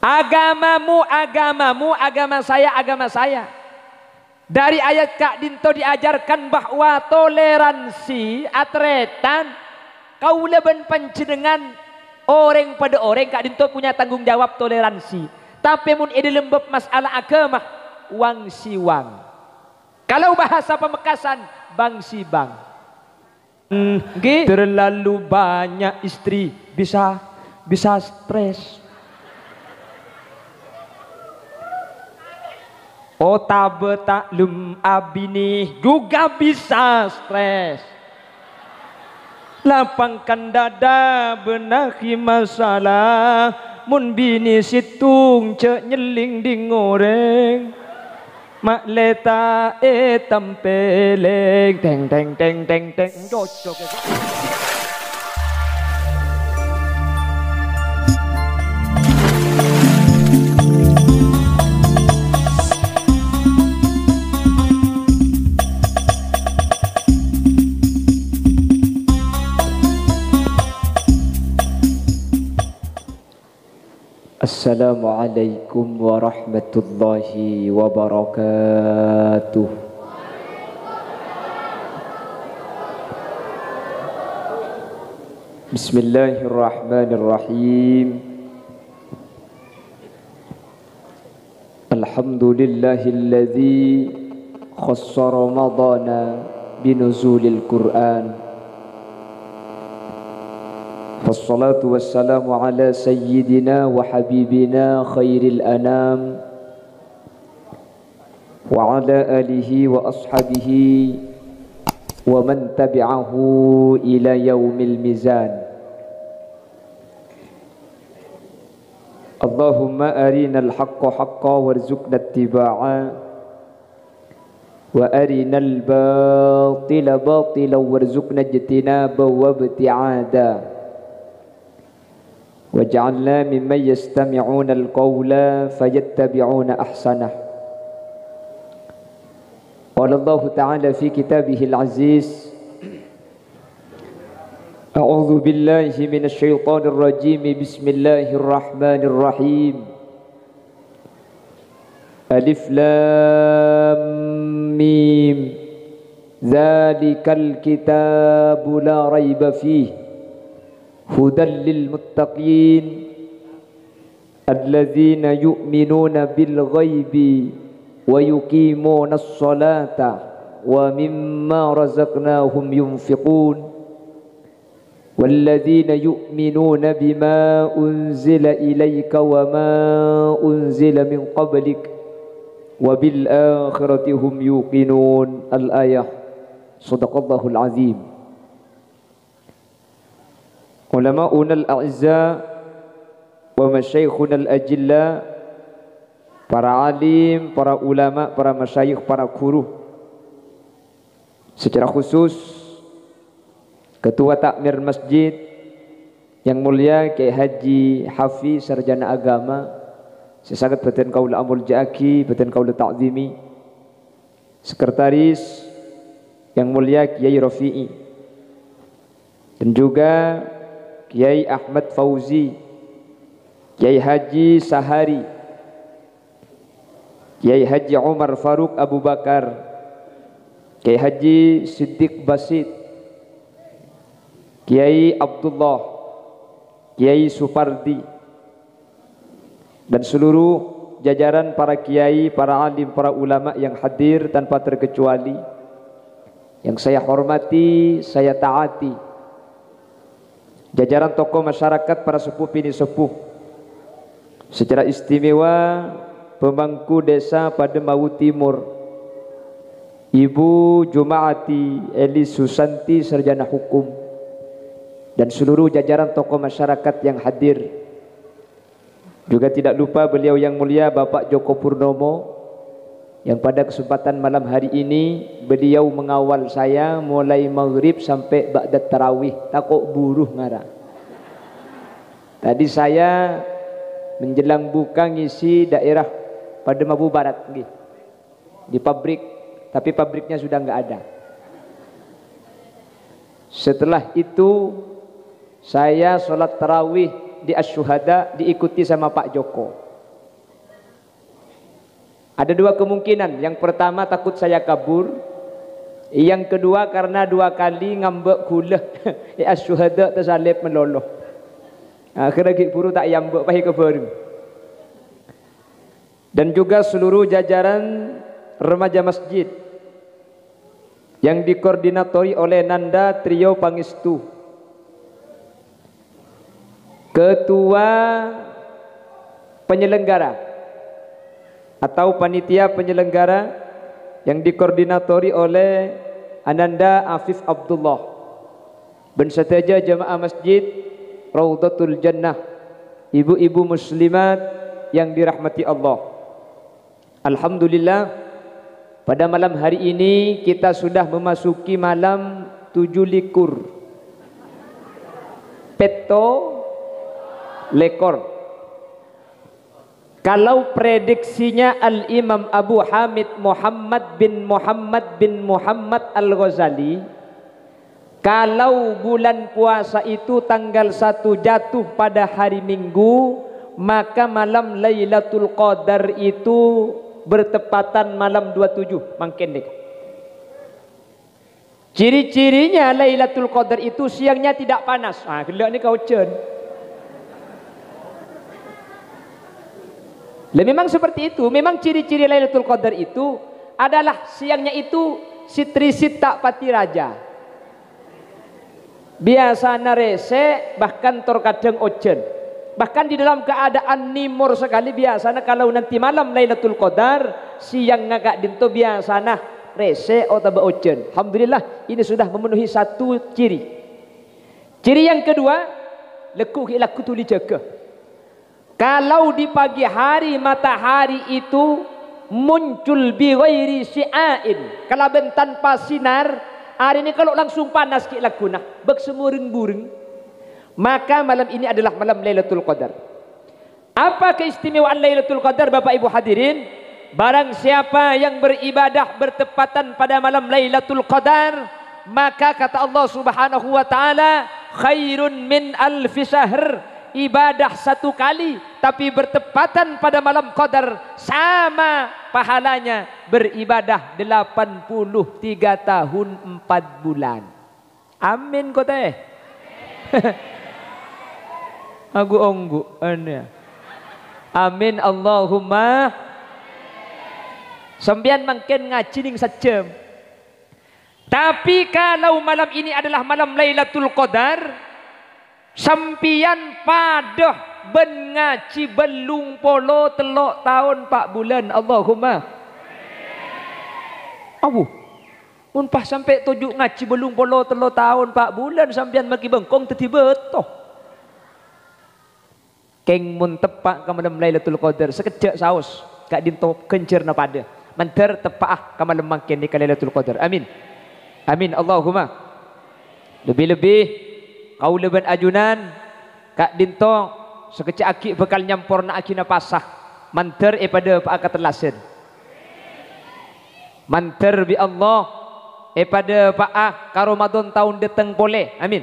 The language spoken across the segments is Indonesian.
Agamamu agamamu, agama saya. Dari ayat Kak Dinto diajarkan bahwa toleransi atretan kau leben panjenengan orang pada orang. Kak Dinto punya tanggung jawab toleransi. Tapi mun ide lembab masalah agama wang si wang. Kalau bahasa Pamekasan bang si bang. Terlalu banyak istri bisa stres. Otabe taklum abini juga bisa stres. Lapangkan dada benahi masalah. Mun bini situng cek nyeling di ngoreng. Mak leta tempeleng teng cocok. Assalamualaikum warahmatullahi wabarakatuh. Bismillahirrahmanirrahim. Alhamdulillahilladzi khassa ramadana binuzulil Qur'an. Wassalatu wassalamu ala sayyidina wa habibina khairil anam wa ala alihi wa ashabihi wa man tabi'ahu ila yaumil mizan. Allahumma arinal haqqa haqqa warzuqna ittiba'a wa arinal batila batila warzuqna ijtinaba wa ibti'ada. Waj'alna mimman yastami'una al-qawla fayattabi'una ahsanah. Qala Allah Ta'ala fi kitabihil aziz, A'udzu billahi minasy syaithanir rajim. Bismillahirrahmanirrahim. Alif lam mim. Dzalikal kitabu la raiba fihi hudan lil muttaqin alladzina yu'minuna bil ghaibi wa yuqimunas salata wa mimma razaqnahum yunfiqun walladzina yu'minuna bima unzila ilayka wa ma unzila min qablik wa bil akhirati hum yuqinun. Al-ayah. Shadaqallahul azim. Ulama'una al-a'izza wa masyayikhuna al-ajilla, para alim, para ulama, para masyayikh, para guru. Secara khusus Ketua Takmir Masjid yang mulia Kiai Haji Hafiz Sarjana Agama, sesagat batin kaula amul jaki, batin kaula ta'zimi. Sekretaris yang mulia Kiai Rafi'i, dan juga Kiai Ahmad Fauzi, Kiai Haji Sahari, Kiai Haji Umar Faruk Abu Bakar, Kiai Haji Siddiq Basit, Kiai Abdullah, Kiai Supardi, dan seluruh jajaran para kiai, para alim, para ulama yang hadir tanpa terkecuali, yang saya hormati, saya taati. Jajaran tokoh masyarakat, para sepuh bini sepuh, secara istimewa pemangku desa Pademawu Timur, Ibu Jumaati Eli Susanti Sarjana Hukum, dan seluruh jajaran tokoh masyarakat yang hadir. Juga tidak lupa beliau yang mulia Bapak Joko Purnomo, yang pada kesempatan malam hari ini beliau mengawal saya mulai maghrib sampai ba'da tarawih. Takut buruh ngarah. Tadi saya menjelang buka ngisi daerah Pademawu Barat di pabrik, tapi pabriknya sudah nggak ada. Setelah itu saya sholat tarawih di Asy-Syuhada diikuti sama Pak Joko. Ada dua kemungkinan. Yang pertama takut saya kabur. Yang kedua karena 2 kali ngambek kulah. Ya syuhada tersalib meloloh. Akhirnya gipuru tak yambek pahi kebaru. Dan juga seluruh jajaran remaja masjid yang dikoordinatori oleh Nanda Trio Pangestu, ketua penyelenggara atau panitia penyelenggara yang dikoordinatori oleh Ananda Afif Abdullah, berserta jemaah masjid Raudhatul Jannah, ibu-ibu muslimat yang dirahmati Allah. Alhamdulillah, pada malam hari ini kita sudah memasuki malam 7 likur peto lekor. Kalau prediksinya Al-Imam Abu Hamid Muhammad bin Muhammad Al-Ghazali, kalau bulan puasa itu tanggal 1 jatuh pada hari Minggu, maka malam Lailatul Qadar itu bertepatan malam 27. Makin nih. Ciri-cirinya Lailatul Qadar itu siangnya tidak panas. Gelak ni kau cen. Memang seperti itu. Memang ciri-ciri Lailatul Qadar itu adalah siangnya itu sitrisit tak pati raja. Biasa narese bahkan terkadang ojen. Bahkan di dalam keadaan nimur sekali biasanya kalau nanti malam Lailatul Qadar siang ngagak dinto biasanya rese atau ojen. Alhamdulillah ini sudah memenuhi satu ciri. Ciri yang kedua, lekuk ilaku tu dijaga. Kalau di pagi hari matahari itu muncul bi ghairi syi'ain, kalau tanpa sinar, hari ini kalau langsung panas ki lakunah, bek semureng-bureng, maka malam ini adalah malam Lailatul Qadar. Apa keistimewaan Lailatul Qadar Bapak Ibu hadirin? Barang siapa yang beribadah bertepatan pada malam Lailatul Qadar, maka kata Allah Subhanahu wa taala, khairun min alfi syahr. Ibadah 1 kali tapi bertepatan pada malam Qadar sama pahalanya beribadah 83 tahun 4 bulan. Amin kau teh. Aku onggu ane. Amin Allahumma. Sembian makin ngaji ning sejam. Tapi kalau malam ini adalah malam Lailatul Qadar, sampian padah ben ngaji belung polo telok tahun 4 bulan. Allahumma abu mun pas sampai tujuh ngaji belung polo telok tahun 4 bulan sampian maki bengkong tiba toh keng mun tepak ke malam Lailatul Qadar sekejap saus gak dinto kencerna pada menter tepak ke malam makin di Lailatul Qadar. Amin amin Allahumma. Lebih-lebih kau leban ajunan kak dinto sekecil aki bekal nyampor na aki na pasah manter pada pak akatelasen manter bi Allah pada pak ka Ramadan tahun deteng boleh. Amin.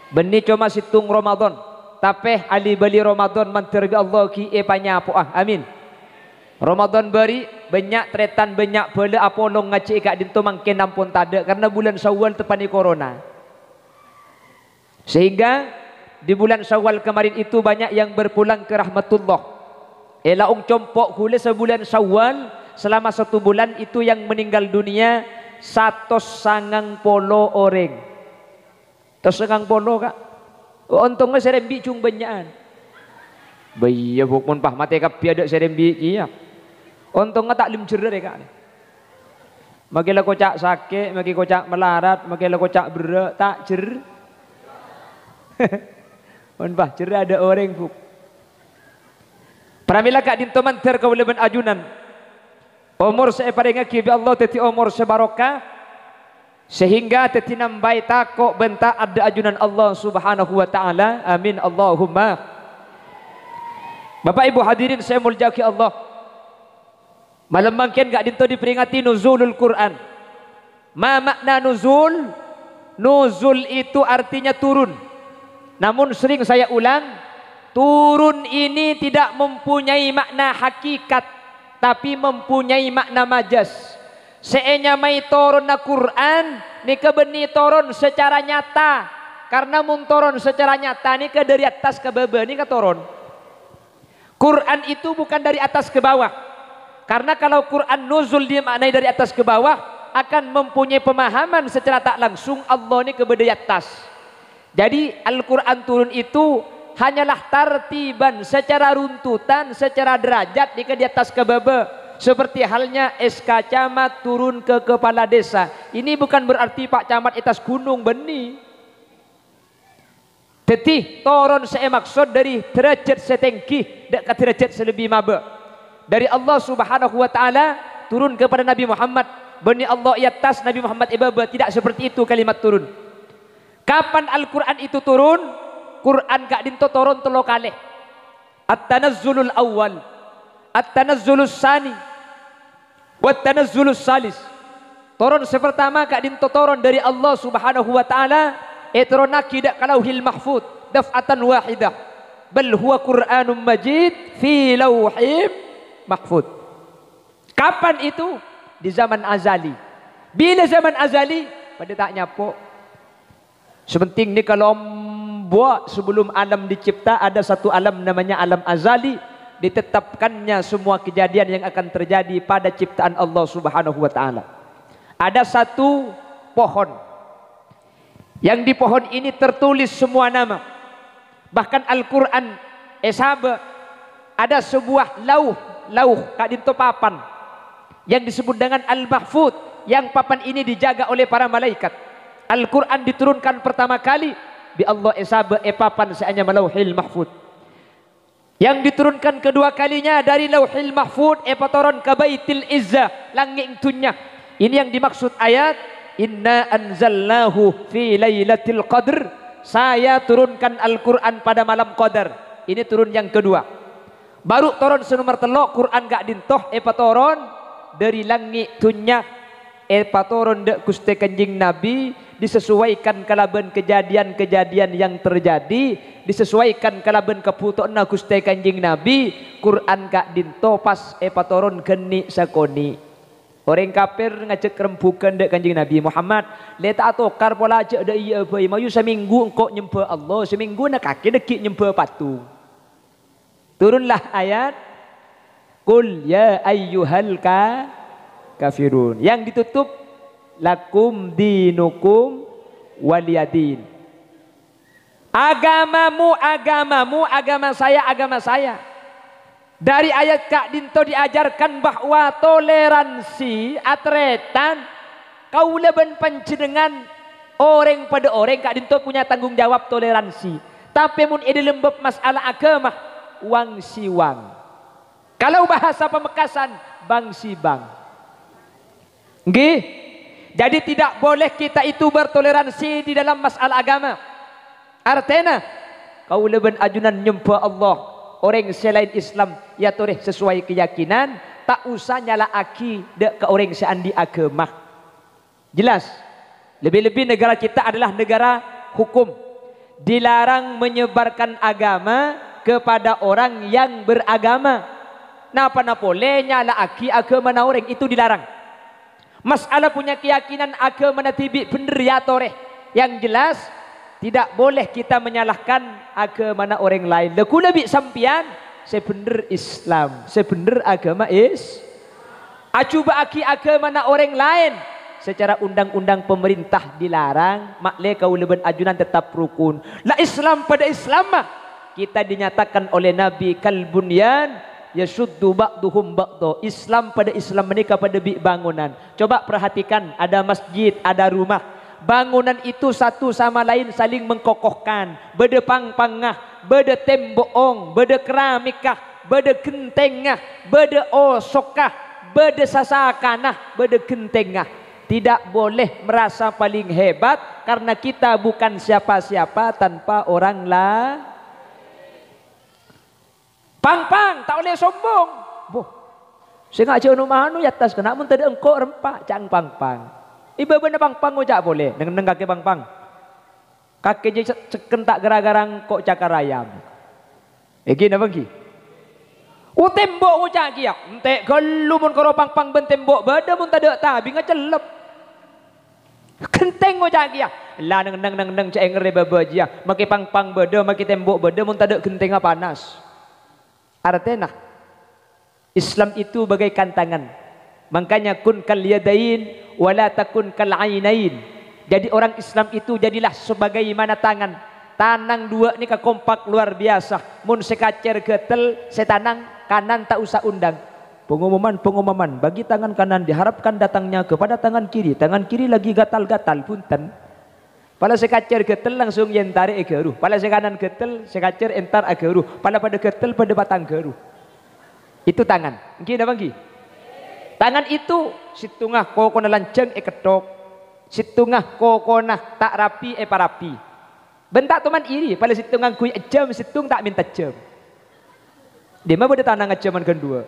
Beni cuma situng Ramadan tapi ali bali Ramadan manter bi Allah ki panyapo amin. Ramadan bari banyak tretan banyak bela apolong ngaci kak dinto mangken ampun tada karena bulan Syawal tepani corona. Sehingga di bulan Syawal kemarin itu banyak yang berpulang ke rahmatullah. Elaung compok hule sebulan Syawal selama 1 bulan itu yang meninggal dunia 190 orang. 190 kak. Untungnya serembi cung banyakan. Bayya bukmun pah mati kapi ada serembi iya. Untungnya tak lim cerder kak. Magilah kocak sakit, magi kocak melarat, magilah kocak berak tak cer. Bah cerah ada orang buk. Pramila kak dinto manter kau leban ajunan. Umur saya pada ngaki bi Allah teti umur sebarokah sehingga teti nambai takok bentak ada ajunan Allah Subhanahu wa taala. Amin Allahumma. Bapak Ibu hadirin saya muljaki Allah. Malam mangken gak dinto diperingati nuzulul Quran. Ma makna nuzul? Nuzul itu artinya turun. Namun sering saya ulang, turun ini tidak mempunyai makna hakikat, tapi mempunyai makna majas. Seenya mai turun na Quran ni kebeni turun secara nyata, karena mun turun secara nyata ni ke dari atas ke bawah ni ke turun. Quran itu bukan dari atas ke bawah, karena kalau Quran nuzul dimaknai dari atas ke bawah akan mempunyai pemahaman secara tak langsung Allah ni ke dari atas. Jadi Al-Quran turun itu hanyalah tartiban, secara runtutan, secara derajat ni ke di atas ke bawah. Seperti halnya SK Camat turun ke kepala desa. Ini bukan berarti Pak Camat atas gunung beni. Tetih turun saya maksud dari derajat setengki dekat derajat selebih maba. Dari Allah Subhanahu wa taala turun kepada Nabi Muhammad. Bani Allah i atas, Nabi Muhammad ibaba, tidak seperti itu kalimat turun. Kapan Al-Qur'an itu turun? Quran gak dinto turun telo kali. At-tanazzulul awal, at-tanazzulus sani, wat-tanazzulus salis. Turun sepertama gak dinto turun dari Allah Subhanahu wa taala, turunaki dak kalauhil mahfud daf'atan wahidah. Bal huwa Qur'anun Majid fi lauhim mahfud. Kapan itu? Di zaman azali. Bila zaman azali? Pada tak nyapo. Sepenting ni kalau buat sebelum alam dicipta ada satu alam namanya alam azali, ditetapkannya semua kejadian yang akan terjadi pada ciptaan Allah Subhanahu wa taala. Ada satu pohon. Yang di pohon ini tertulis semua nama. Bahkan Al-Qur'an ada sebuah lauh kak dinto papan yang disebut dengan Al-Mahfud, yang papan ini dijaga oleh para malaikat. Al-Quran diturunkan pertama kali bi Allah papan seanya malauhil mahfud. Yang diturunkan kedua kalinya dari lauhil mahfud patoron ke baitil izzah, langit dunya. Ini yang dimaksud ayat inna anzalnahu fi lailatul qadr. Saya turunkan Al-Quran pada malam qadar. Ini turun yang kedua. Baru turun senomor telok Quran gak dintoh patoron dari langit dunya patoron dek kuste kanjing Nabi, disesuaikan kalaban kejadian-kejadian yang terjadi, disesuaikan kalaban keputokna kuste kanjing Nabi. Quran kak dinto pas patoron geni sakoni. Orang kafir ngajak rembukan dek kanjing Nabi Muhammad, leta atokar pola aja ada iya bayi mayu seminggu engkau nyembah Allah, seminggu nak kaki dekik nyembah patung. Turunlah ayat Qul ya ayyuhal kafirun, yang ditutup lakum dinukum waliyadin. Agamamu agamamu, agama saya. Dari ayat kak dinto diajarkan bahwa toleransi atretan kaulaban panjenengan orang pada orang kak dinto punya tanggung jawab toleransi. Tapi mun ide lembab masalah agama wang si wang. Kalau bahasa Pamekasan bang si bang. Nggih. Jadi tidak boleh kita itu bertoleransi di dalam masalah agama. Artinya kaulaban ajunan nyembah Allah orang selain Islam ya toreh sesuai keyakinan, tak usah nyala aki dek ke orang seandi agama. Jelas. Lebih-lebih negara kita adalah negara hukum. Dilarang menyebarkan agama kepada orang yang beragama. Napa boleh nyala aki agama na orang itu dilarang. Masalah punya keyakinan agama na tibi bener ya toreh. Yang jelas tidak boleh kita menyalahkan agama na orang lain. Leku lebih sampian sebener Islam, sebener agama acuba aki agama na orang lain secara undang-undang pemerintah dilarang, makle kaulaban ajunan tetap rukun. La Islam pada Islam mah kita dinyatakan oleh Nabi kalbunyan yasuddu ba'duhum ba'do. Islam pada Islam menikah pada bangunan. Coba perhatikan, ada masjid, ada rumah. Bangunan itu satu sama lain saling mengkokohkan. Beda pang-pangah, beda temboong, beda keramikah, beda gentengah, beda osokah, beda sasakanah, beda gentengah. Tidak boleh merasa paling hebat karena kita bukan siapa-siapa tanpa orang lain. Pang-pang, tak boleh sombong. Boh, saya ngajak rumah anu atas kena mun tadi engkau rempah cang pang-pang. Iba bener pang-pang ngojak boleh, neng kaki pang-pang. Kaki je ceken tak gara-gara engkau cakar ayam. Gini apa ki? tembok ngucak kia. Entek gelu mun karo pang-pang ben tembok beda mun tak ada tabi ngacelep. Kenteng ngucak kia. Lah neng cek ngere baba dia. Make pang-pang beda, make tembok beda mun tak ada genteng panas. Artinya Islam itu bagaikan tangan. Makanya kun kal yadain wala takun kal ainain. Jadi orang Islam itu jadilah sebagaimana tangan. Tanang dua ni kompak luar biasa. Mun sekacer getel, setanang kanan tak usah undang. Pengumuman bagi tangan kanan diharapkan datangnya kepada tangan kiri. Tangan kiri lagi gatal-gatal punten. Pala sekacer getel langsung yen tarik egeru. Pala sekanan getel, sekacer entar ageru. Pala pada getel pada batang geru. Itu tangan. Nggih napa nggih? Tangan itu situngah kokona lanceng ketok. Situngah kokona tak rapi parapi. Bentak teman iri, pada situngah kui jam situng tak minta jam. Dia mah pada tanang jaman kedua.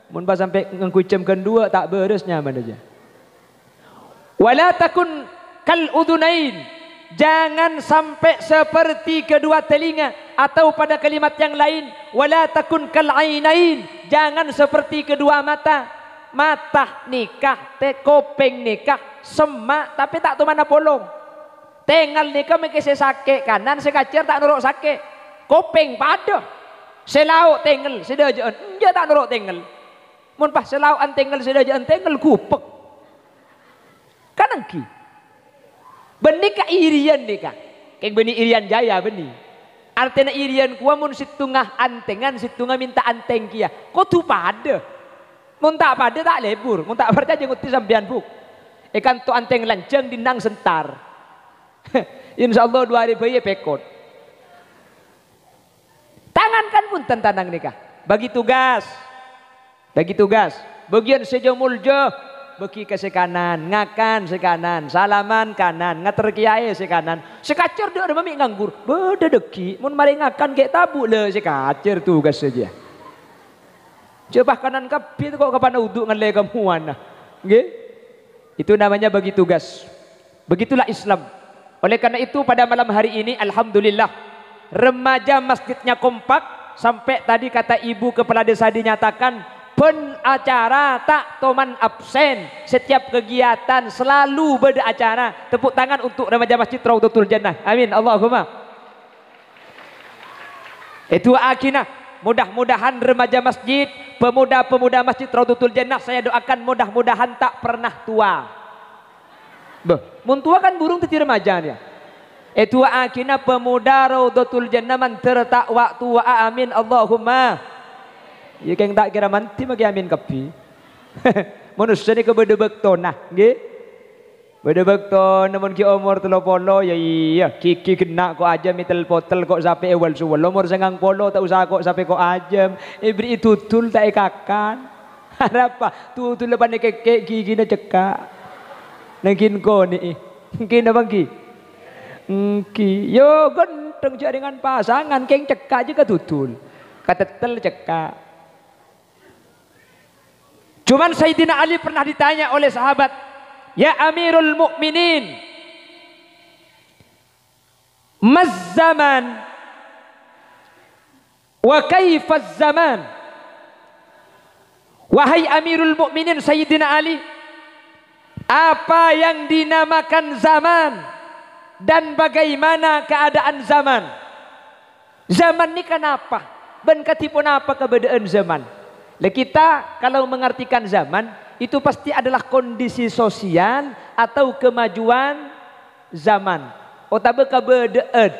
Mun pas sampai ngangkui jam kedua tak beres nyaman aja. Wala takun kal udunain. Jangan sampai seperti kedua telinga, atau pada kalimat yang lain wala takun kal ainain. Jangan seperti kedua mata. Mata nikah, kopeng nikah, semak tapi tak tu mana polong. Tengal nikah mengkese sake kanan sekacer tak nuruk sake. Kopeng pada. Selau tengal sedajaan, dia tak nuruk tengal. Mun pas selau an tengal sedajaan tengal kupek. Kanan ki. Benih ka irian nikah. Kayak benih irian jaya benih. Artinya irian kuah mun situngah antengan situngah minta anteng kia. Kok tu pada? Mun tak pada tak lebur. Mun tak percaya jenguti sambian buk. Ikan tu anteng lanceng dinang sentar. Insyaallah 2 hari bayi pekot. Tangan kan pun tanang nikah. Bagi tugas. Bagian sejamulja. Bagi ke sekanan, ngakan sekanan, salaman kanan, ngater kiai sekanan. Sekacer dia ada mami nganggur. Beda deki, mun mari ngakan kayak tabu le sekacer tugas saja. Coba kanan kapi kok kapan uduk ngan le kamuan. Nggih? Itu namanya bagi tugas. Begitulah Islam. Oleh karena itu pada malam hari ini alhamdulillah remaja masjidnya kompak sampai tadi kata ibu kepala desa dinyatakan pen acara tak toman absen, setiap kegiatan selalu berada acara. Tepuk tangan untuk remaja masjid Raudhatul Jannah. Amin Allahumma. Itu akhirnya mudah-mudahan remaja masjid, pemuda-pemuda masjid Raudhatul Jannah saya doakan mudah-mudahan tak pernah tua. Mun tua kan burung teti remajanya. Itu akhirnya pemuda Raudhatul Jannah man tertakwa tua. Amin Allahumma. Ya keng tak kira manti magi amin kapi. Manusia ni kebeda bektona, nggih. Beda bektona mun ki umur 30 ya iya kiki kena kok aja mitel potel kok sampai awal suwel. Umur 90 tak usah kok sampai kok ajam. Ibri tutul tak ikakan. Harapa tutul lepan kek gigi na cekak. Nangkin ko ni. Nangkin apa ki? Ki yo genteng jaringan pasangan keng cekak juga tutul. Katetel cekak. Cuman Sayyidina Ali pernah ditanya oleh sahabat, ya Amirul Mukminin, mazzaman wa kaifaz zaman. Wahai Amirul Mukminin Sayyidina Ali, apa yang dinamakan zaman dan bagaimana keadaan zaman? Zaman ini kenapa? Ben katipun apa keberadaan zaman? Kita kalau mengartikan zaman itu pasti adalah kondisi sosial atau kemajuan zaman. Otabe keberadaan.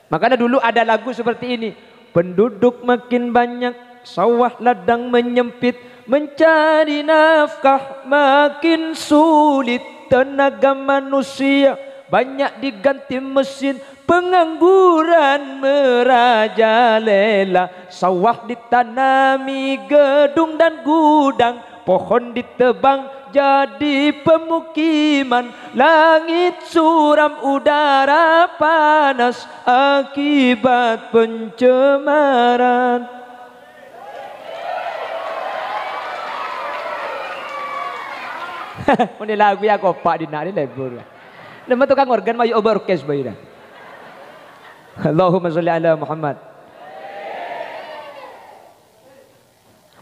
Makanya dulu ada lagu seperti ini. Penduduk makin banyak, sawah ladang menyempit, mencari nafkah makin sulit, tenaga manusia banyak diganti mesin, pengangguran merajalela, sawah ditanami gedung dan gudang, pohon ditebang jadi pemukiman, langit suram udara panas akibat pencemaran. Ini lagu ya kopak dinari lebur. Nama tukang organ mayu orkes bayar. Allahumma sholli ala Muhammad.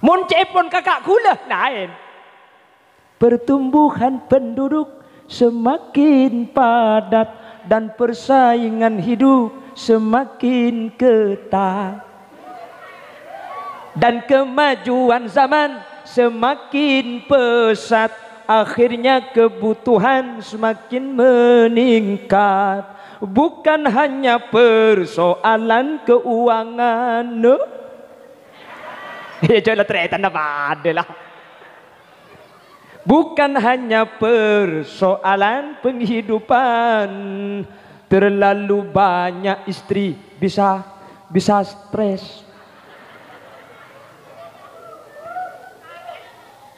Mun cepon kakak kula lain. Pertumbuhan penduduk semakin padat dan persaingan hidup semakin ketat. Dan kemajuan zaman semakin pesat, akhirnya kebutuhan semakin meningkat. Bukan hanya persoalan keuangan. No? Ya jelas ternyata ada lah. Bukan hanya persoalan penghidupan. Terlalu banyak istri bisa stres.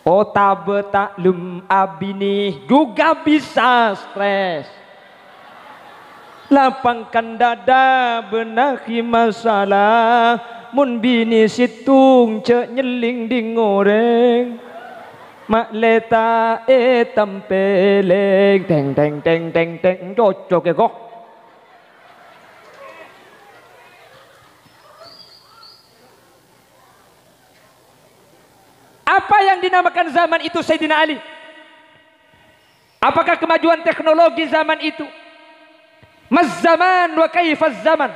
Ota betaklum abini juga bisa stres. Lapangkan dada benahi masalah. Mun bini situng cek nyeling di ngoreng. Mak leta tempeleng teng teng teng teng teng cocok ya kok. Apa yang dinamakan zaman itu Sayyidina Ali? Apakah kemajuan teknologi zaman itu? Maz zaman wa kaifaz zaman?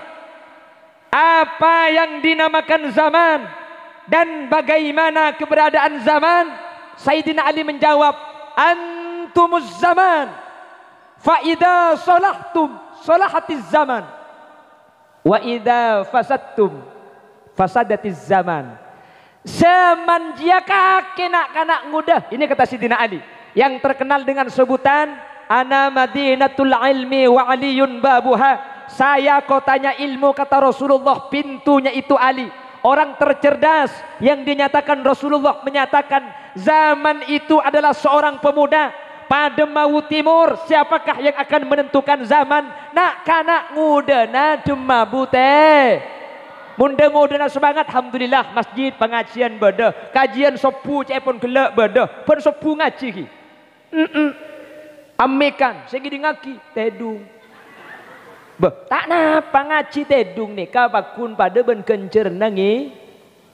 Apa yang dinamakan zaman dan bagaimana keberadaan zaman? Sayyidina Ali menjawab, antumuz zaman fa idza salahtum salahatiz zaman wa idza fasadtum fasadatiz zaman. Semanjaka kanak-kanak muda, ini kata Sayyidina Ali yang terkenal dengan sebutan ana madinatul ilmi wa aliyun babuha. Saya kotanya ilmu, kata Rasulullah, pintunya itu Ali. Orang tercerdas yang dinyatakan Rasulullah menyatakan zaman itu adalah seorang pemuda pada mau timur. Siapakah yang akan menentukan zaman? Nak kanak muda na demabu teh. Munda-munda semangat, alhamdulillah masjid pengajian beda, kajian sopu cepon gelak beda, pun sopu ngaji ki. Amekan, saya gini ngaki tedung. Tak napa ngaji tedung nih, kabakun pada ben kencer nangi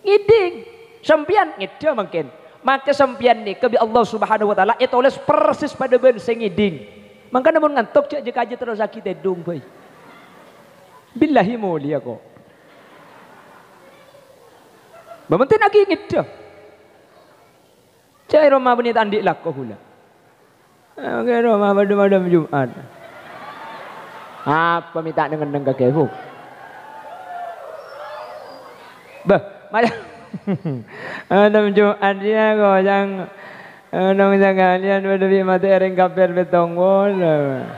ngiding, sempian ngide mungkin. Maka sempian nih kebi Allah Subhanahu Wa Taala itu oleh persis pada ben sengiding. Maka namun ngantuk cek jika aja terus sakit tedung boy. Billahi mulia kok. Bamantin lagi ngide. Cai Roma bunyi tandik lah kau hula. Oke Roma pada malam Jumat. Apa minta dengan kekefu? Bah, malam. Malam Jumat dia kau yang nong sekalian pada di mata ering kapel betong bola.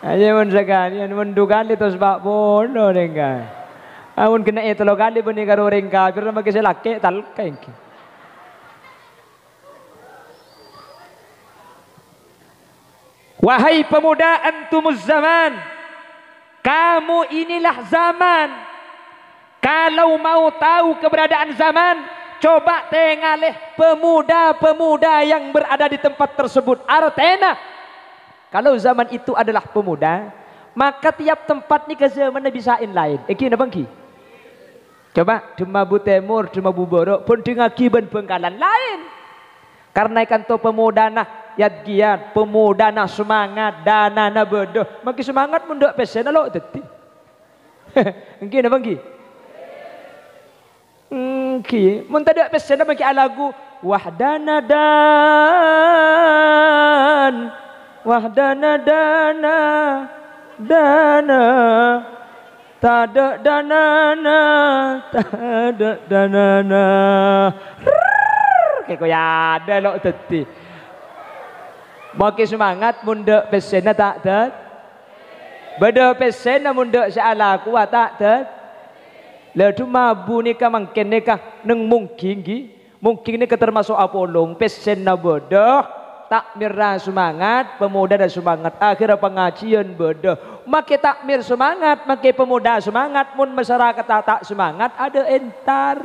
Aja mun sekalian mun dugali terus bak bola dengan. Amun kena itu lo kali bani karo orang kafir nama kisah laki talkai. Wahai pemuda antumuz zaman, kamu inilah zaman. Kalau mau tahu keberadaan zaman, coba tengalih pemuda-pemuda yang berada di tempat tersebut. Artena, kalau zaman itu adalah pemuda, maka tiap tempat ni ke zaman bisain lain. Iki na bangki. Coba Demabu Timur, Demabu Borok pun dengan kiban Bengkalan lain. Karena ikan to pemuda nah yadgian, pemuda nah semangat, dana nah bodoh. Maki semangat mundok pesen lo teti. Engki na bangki. Engki, mun tada pesen na bangki alagu wahdana dan wahdana dana tada danana tada danana kayak kaya ada lo teti makin semangat mundek pesena tak tet beda pesena mundek seala kuat tak tet ledu mabu nikah mungkin nikah neng mungkin ni termasuk apolong pesena bodoh takmir semangat, pemuda dan semangat. Akhirnya pengajian beda. Makai takmir semangat, makai pemuda semangat. Mun masyarakat tak semangat, ada entar.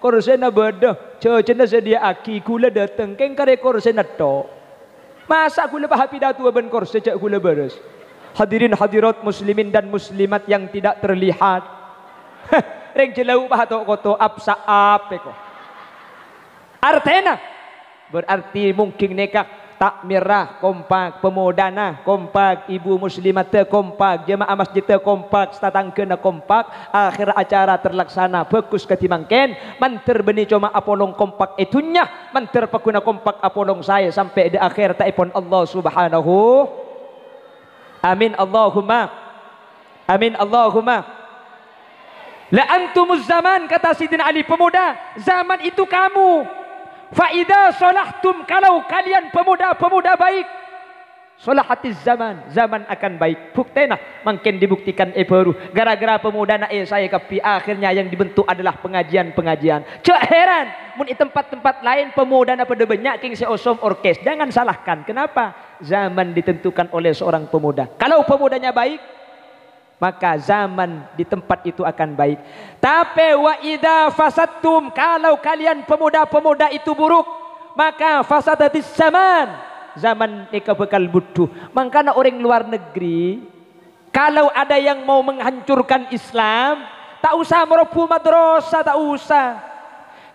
Korsena beda. Cocoknya sedia aki gula dateng. Keng kare korsena to. Masa gula pahapi datu ben korse cak gula beres. Hadirin hadirat muslimin dan muslimat yang tidak terlihat. Reng jelau pahato koto apsa ape ko. Artena berarti mungkin nekak takmirah kompak, pemudana kompak, ibu muslimat kompak, jemaah masjid kompak, statangkeuna kompak, akhir acara terlaksana bagus ketimangken, manter beni cuma apolong kompak itunya, manter pakuna kompak apolong saya sampai di akhir taipun Allah Subhanahu. Amin Allahumma. Amin Allahumma. La antumuz zaman, kata Sidina Ali, pemuda zaman itu kamu. Faida solahtum, kalau kalian pemuda-pemuda baik, solahatiz zaman, zaman akan baik. Buktena makin dibuktikan baru gara-gara pemuda na saya kapi akhirnya yang dibentuk adalah pengajian-pengajian. Cak heran mun di tempat-tempat lain pemuda na pada banyak king seosom orkes. Jangan salahkan, kenapa? Zaman ditentukan oleh seorang pemuda. Kalau pemudanya baik, maka zaman di tempat itu akan baik. Tapi wa idza fasadtum, kalau kalian pemuda-pemuda itu buruk, maka fasadatis zaman, zaman eka bakal butuh. Makanya orang luar negeri kalau ada yang mau menghancurkan Islam, tak usah meroboh madrasah, tak usah.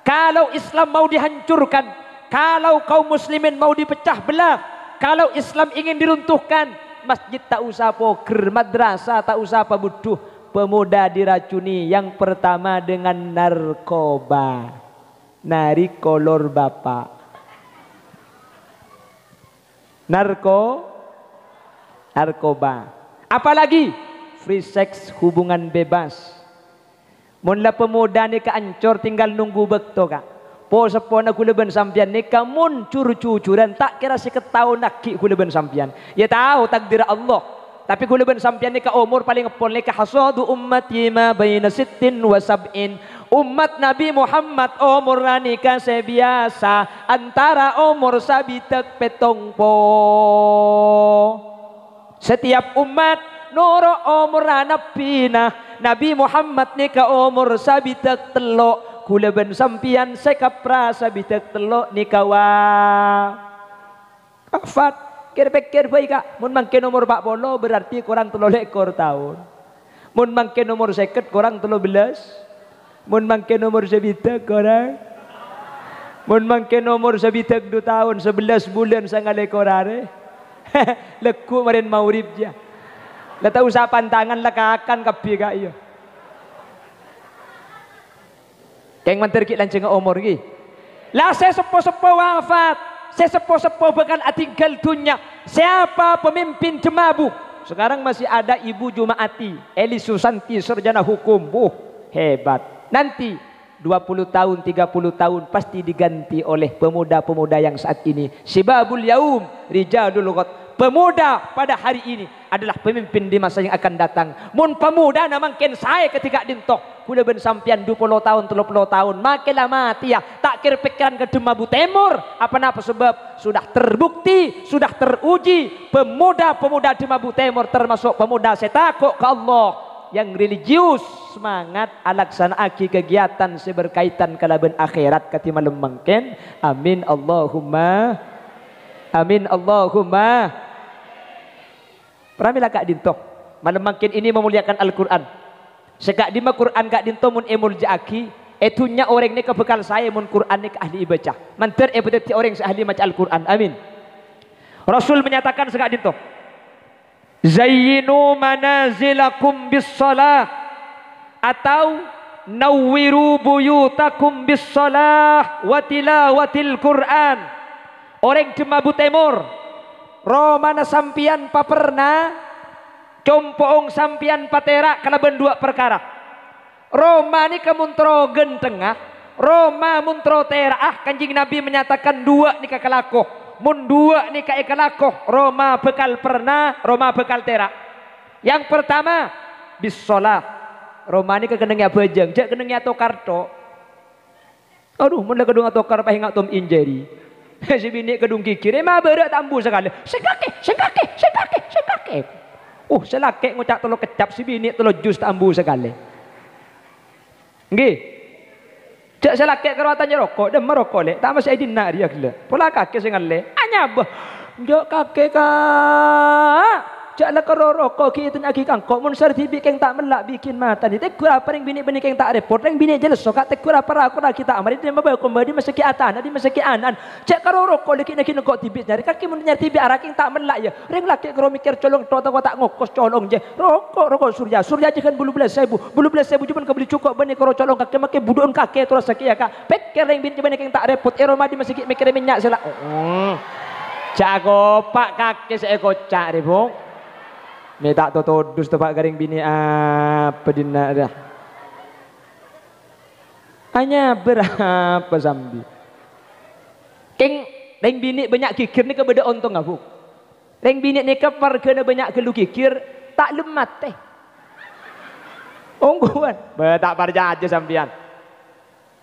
Kalau Islam mau dihancurkan, kalau kaum muslimin mau dipecah belah, kalau Islam ingin diruntuhkan, masjid tak usah poker, madrasah tak usah apa butuh. Pemuda diracuni yang pertama dengan narkoba, nari kolor bapak, narkoba, apalagi free sex, hubungan bebas. Munlah pemuda ni keancur tinggal nunggu bekto kak. Po sepona kuleban sampian ni kamun cur-cucuran tak kira seket tahun nak kuleban sampian. Ya tahu takdir Allah. Tapi kuleban sampian ni ka umur paling ngepon ni ka hasadu ummati ma baina sittin wa sab'in. Umat Nabi Muhammad umur nikah sebiasa antara umur sabitak petong po. Setiap umat nuro umur napina. Nabi Muhammad nikah umur sabitak telok. Kuleban sampian sekapra sabitak telok nikawa. Kafat. Kira-kira baik kak. Mun mangke nomor 40 berarti kurang 3 ekor tahun. Mun mangke nomor 50 kurang 13. Mun mangke nomor 1 kurang. Mun mangke nomor 1 2 tahun 11 bulan sangat ekor hari. Leku marin maurib dia. Lah tahu sa pantangan lah kakan kapi kak iyo. Keng manter ki lanceng umur ki. Lah saya sepo-sepo wafat. Saya sepo-sepo bahkan tinggal dunia. Siapa pemimpin Jemabu? Sekarang masih ada Ibu Jumaati Eli Susanti, sarjana hukum. Hebat. Nanti 20 tahun 30 tahun pasti diganti oleh pemuda-pemuda yang saat ini. Sibabul yaum rijalul ghad. Pemuda pada hari ini adalah pemimpin di masa yang akan datang. Mun pemuda na mangken saya ketika dintok kuda ben sampian 20 tahun 30 tahun makinlah mati ya tak kira pikiran ke Jemabu Timur apa sebab sudah terbukti sudah teruji pemuda-pemuda Jemabu Timur termasuk pemuda setakut ke Allah yang religius semangat alaksanaaki kegiatan seberkaitan kalaban akhirat katimalem mangken. Amin Allahumma amin Allahumma. Pramila kak dinto malam makin ini memuliakan Al-Quran. Sekak di Quran kak dinto mun emul jaaki etunya orang ni kebekal saya mun Quran ni ke ahli baca. Manter ebeti orang ahli baca Al-Quran. Amin. Rasul menyatakan sekak dinto. Zayyinu manazilakum bis salah atau nawwiru buyutakum bis salah wa tilawatil Quran. Orang Jemabu Timur Romana sampian paperna compoong sampian patera kalaban dua perkara. Roma ni kemuntro gentengah, Roma muntro tera kanjing Nabi menyatakan dua ni kakalakoh. Mun dua ni kakalakoh, Roma bekal pernah, Roma bekal tera. Yang pertama bisolah. Roma ni kekenengnya bejeng, jak kenengnya to karto. Aduh, mun kedung atau karpa hingga tom injury. Si bini kedung kikir, mah berat tambu sekali. Sekake. Selake ngucak telo kecap si bini telo jus tambu sekali. Nggih. Cak selake kerawatan rokok, dem merokok le. Tak masih idin nak dia gila. Pola kake sing ngale. Anyab. Njok kake ka. Jaklah kororoko kita nak kikang kok mun sertibik keng tak melak bikin mata ni tekur apa ring bini bini keng tak report ring bini jelas so kat tekur apa aku nak kita amari dia membawa kembali masaki atan di masaki anan cek kororoko leki nak kena kok tibik nyari kaki mun nyari tibik araking tak melak ya ring laki kero mikir colong to tak ngokos colong je rokok surya je kan bulu belas sebu cuma kau beli cukup bani kero colong kaki make budun kaki terus sakit ya kak pikir ring bini bini keng tak report eroma di masaki mikir minyak sela jago pak kaki saya kocak ribung. Ni tak tahu dus tempat garing bini apa dina dah. Hanya berapa zambi. Keng reng bini banyak kikir ni kebeda ontong aku. Reng bini ni kepar kena banyak kelu kikir tak lemat teh. Ongguan. Tak parja aja sampian.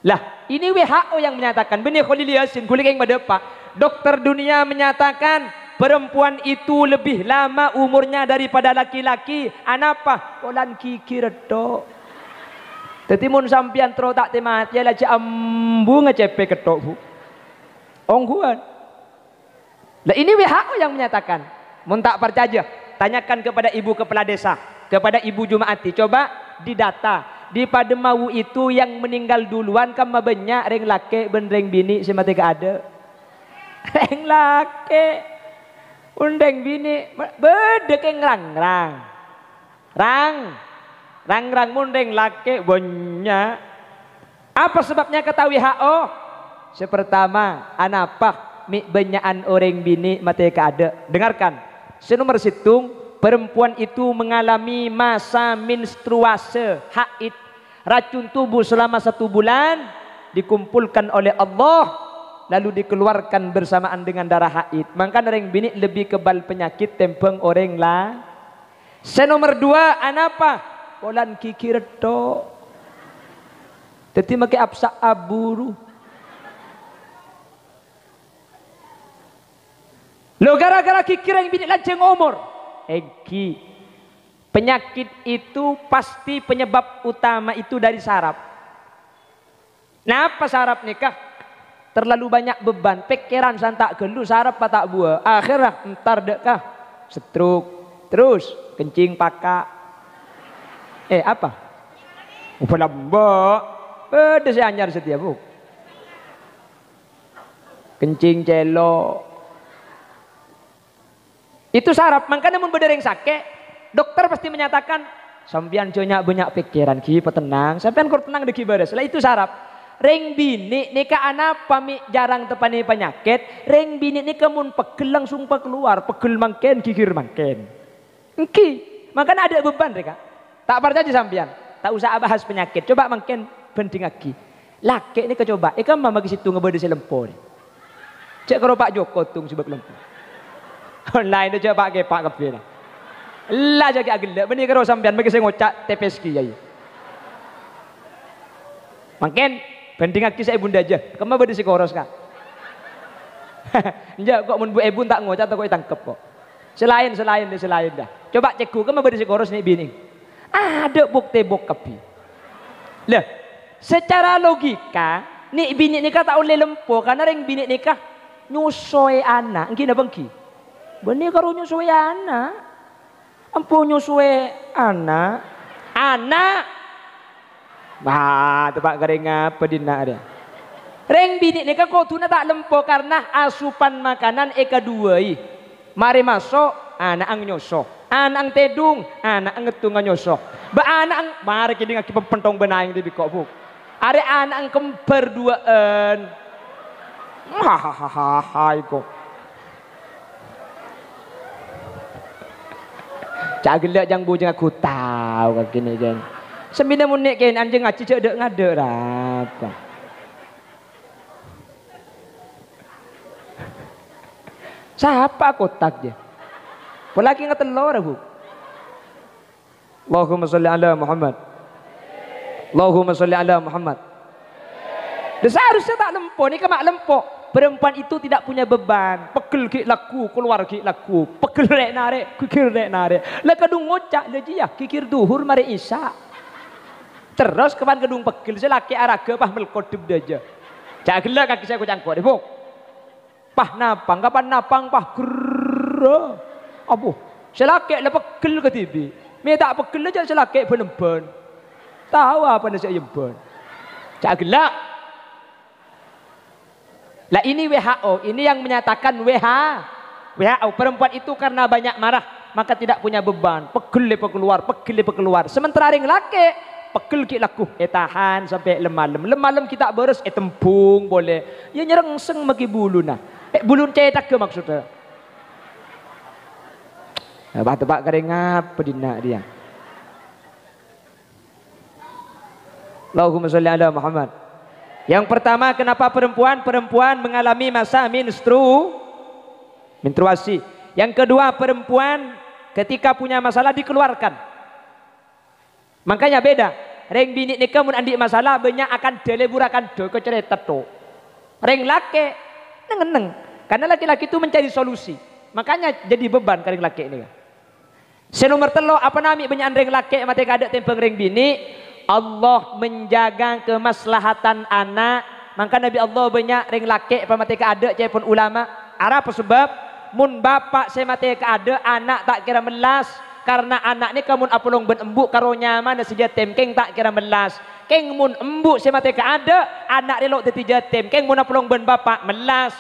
Lah, ini WHO yang menyatakan benih Khalil Yasin kulik yang berdepak. Dokter dunia menyatakan perempuan itu lebih lama umurnya daripada laki-laki. Anapa? Kolan kikir tok. Tetimun sampian tro tak temat ya lah ambung ngecepe ketok bu. Ongguan. Lah ini WHO yang menyatakan. Mun tak percaya, tanyakan kepada ibu kepala desa, kepada ibu Jumaati. Coba didata. Di Pademau itu yang meninggal duluan kan banyak reng laki ben reng bini semati ada. Reng laki undang bini beda ke ngerang-rang rang mundeng laki banyak. Apa sebabnya kata WHO? Sepertama anapa mi banyakan orang bini mati ada. Dengarkan senomor situng perempuan itu mengalami masa menstruasi haid racun tubuh selama 1 bulan dikumpulkan oleh Allah lalu dikeluarkan bersamaan dengan darah haid. Maka orang bini lebih kebal penyakit tempeng orang lah. Senomor 2 anapa? Kolan kikir to. Teti make apsa aburu. Lo gara-gara kikir yang bini lanceng umur. Eki. Penyakit itu pasti penyebab utama itu dari saraf. Nah apa saraf nikah? Terlalu banyak beban, pikiran santak gelu sarap patak buah. Akhirnya entar dekah stroke, terus kencing pakak. Apa? Lambok. Ada saya anyar setiap bu. Kencing celo. Itu sarap. Makanya mun bedereng sakit, dokter pasti menyatakan sampean banyak pikiran ki petenang. Sampean kur tenang deki baris. Lah itu sarap. Reng bini nika anak pami jarang tepani penyakit. Reng bini nika mun pegel langsung keluar, pegel mangken kikir mangken. Engki, makanya ada beban mereka. Tak percaya sampean. Tak usah bahas penyakit. Coba mangken penting lagi. Laki ini kecoba. Ika mama ke situ ngebede selempor. Cek karo Pak Joko tung sebab lempo. Online tu coba ke Pak Kepala. Lah jaga agel. Beni karo sampean bagi saya ngocak tepeski yai. Mangken banding lagi saya bunda aja. Kamu berde sikoros kak. Enggak kok mun bu ebun tak ngocak tak kok tangkep kok. Selain dah. Coba cekku kamu berde sikoros nih bini. Ada bukti bokep. Lah, secara logika nih bini nikah tak oleh lempo karena ring bini nikah nyusoi anak. Ngki napa ngki? Benih karo nyusoi anak. Ampu nyusoi anak. Tempat garing apa dina dia. Reng bini ni kan kotuna tak lempo karena asupan makanan eka dua i. Mari masuk anak ang nyoso, anak ang tedung, anak ang ngetung nyoso. Ba anak ang mari kini ngaki pentong benang di kok bu. Are anak ang kembar duaan. Hahaha kok. Cagel jang bu jang aku tahu kak kini jang. Sembilan menit kain anjing ngaci cedek ngade apa? Siapa kotak je? Pelaki ngetelor bu. Allahumma salli ala Muhammad. Allahumma salli ala Muhammad. Seharusnya tak lempo ni kemak lempo. Perempuan itu tidak punya beban. Pegel ki laku, keluar ki laku. Pegel rek narik, kikir rek narik. Lah kadung ngocak le dia, kikir duhur mari isya. Terus kapan gedung pegel saya laki araga pah melkodep aja. Cak gelak kaki saya kocangkok deh pah napang kapan napang pah gerrrr. Abuh Selakek lah pegel ke TV. Me tak pegel aja selakek ben-ben. Tahu apa nasi ayam ben. Cak gelak. Lah ini WHO, ini yang menyatakan WHO perempuan itu karena banyak marah maka tidak punya beban. Pegel lepa keluar. Sementara yang laki pegel ki laku tahan sampai lemalem kita beres tempung boleh. Ya nyerengseng maki bulu nah. Bulu cetak ke maksudnya. Tebak kering apa dina dia. Allahumma sholli ala Muhammad. Yang pertama, kenapa perempuan mengalami masa menstruasi. Yang kedua, perempuan ketika punya masalah dikeluarkan. Makanya beda. Reng bini nikah mun andi masalah banyak akan deleburakan do ke cerita to. Reng laki neng. Karena laki-laki itu mencari solusi. Makanya jadi beban kering laki ini. Senomor telo apa nami banyak reng laki mati kada tempeng reng bini. Allah menjaga kemaslahatan anak. Maka Nabi Allah banyak ring laki pamati kada cepon ulama. Apa sebab mun bapak saya mati kada anak tak kira melas. Karena anak ni kamun apulong ben embuk karo nyaman sejak temkeng tak kira melas. Keng mun embuk saya mati kada anak relok teti jatem. Keng mun apulong ben bapak melas.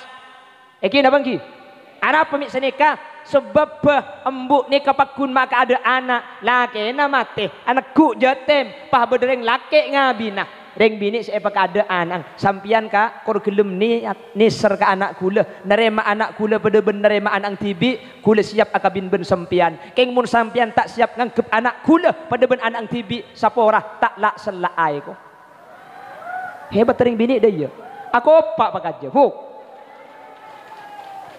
Eki na bangki. Anak pemik senikah. Sebab embuk ni kapakun maka ada anak laki na mati anak ku jatem pah bedereng laki ngabina reng bini saya pakai ada sampian ka kor gelem ni ser ka anak kula nerema anak kula pada ben nerema anak tibi kula siap akabin ben sampian keng mun sampian tak siap ngangkep anak kula pada ben anak tibi sapora tak lak selaai ko hebat reng bini dia aku opak pakaja buk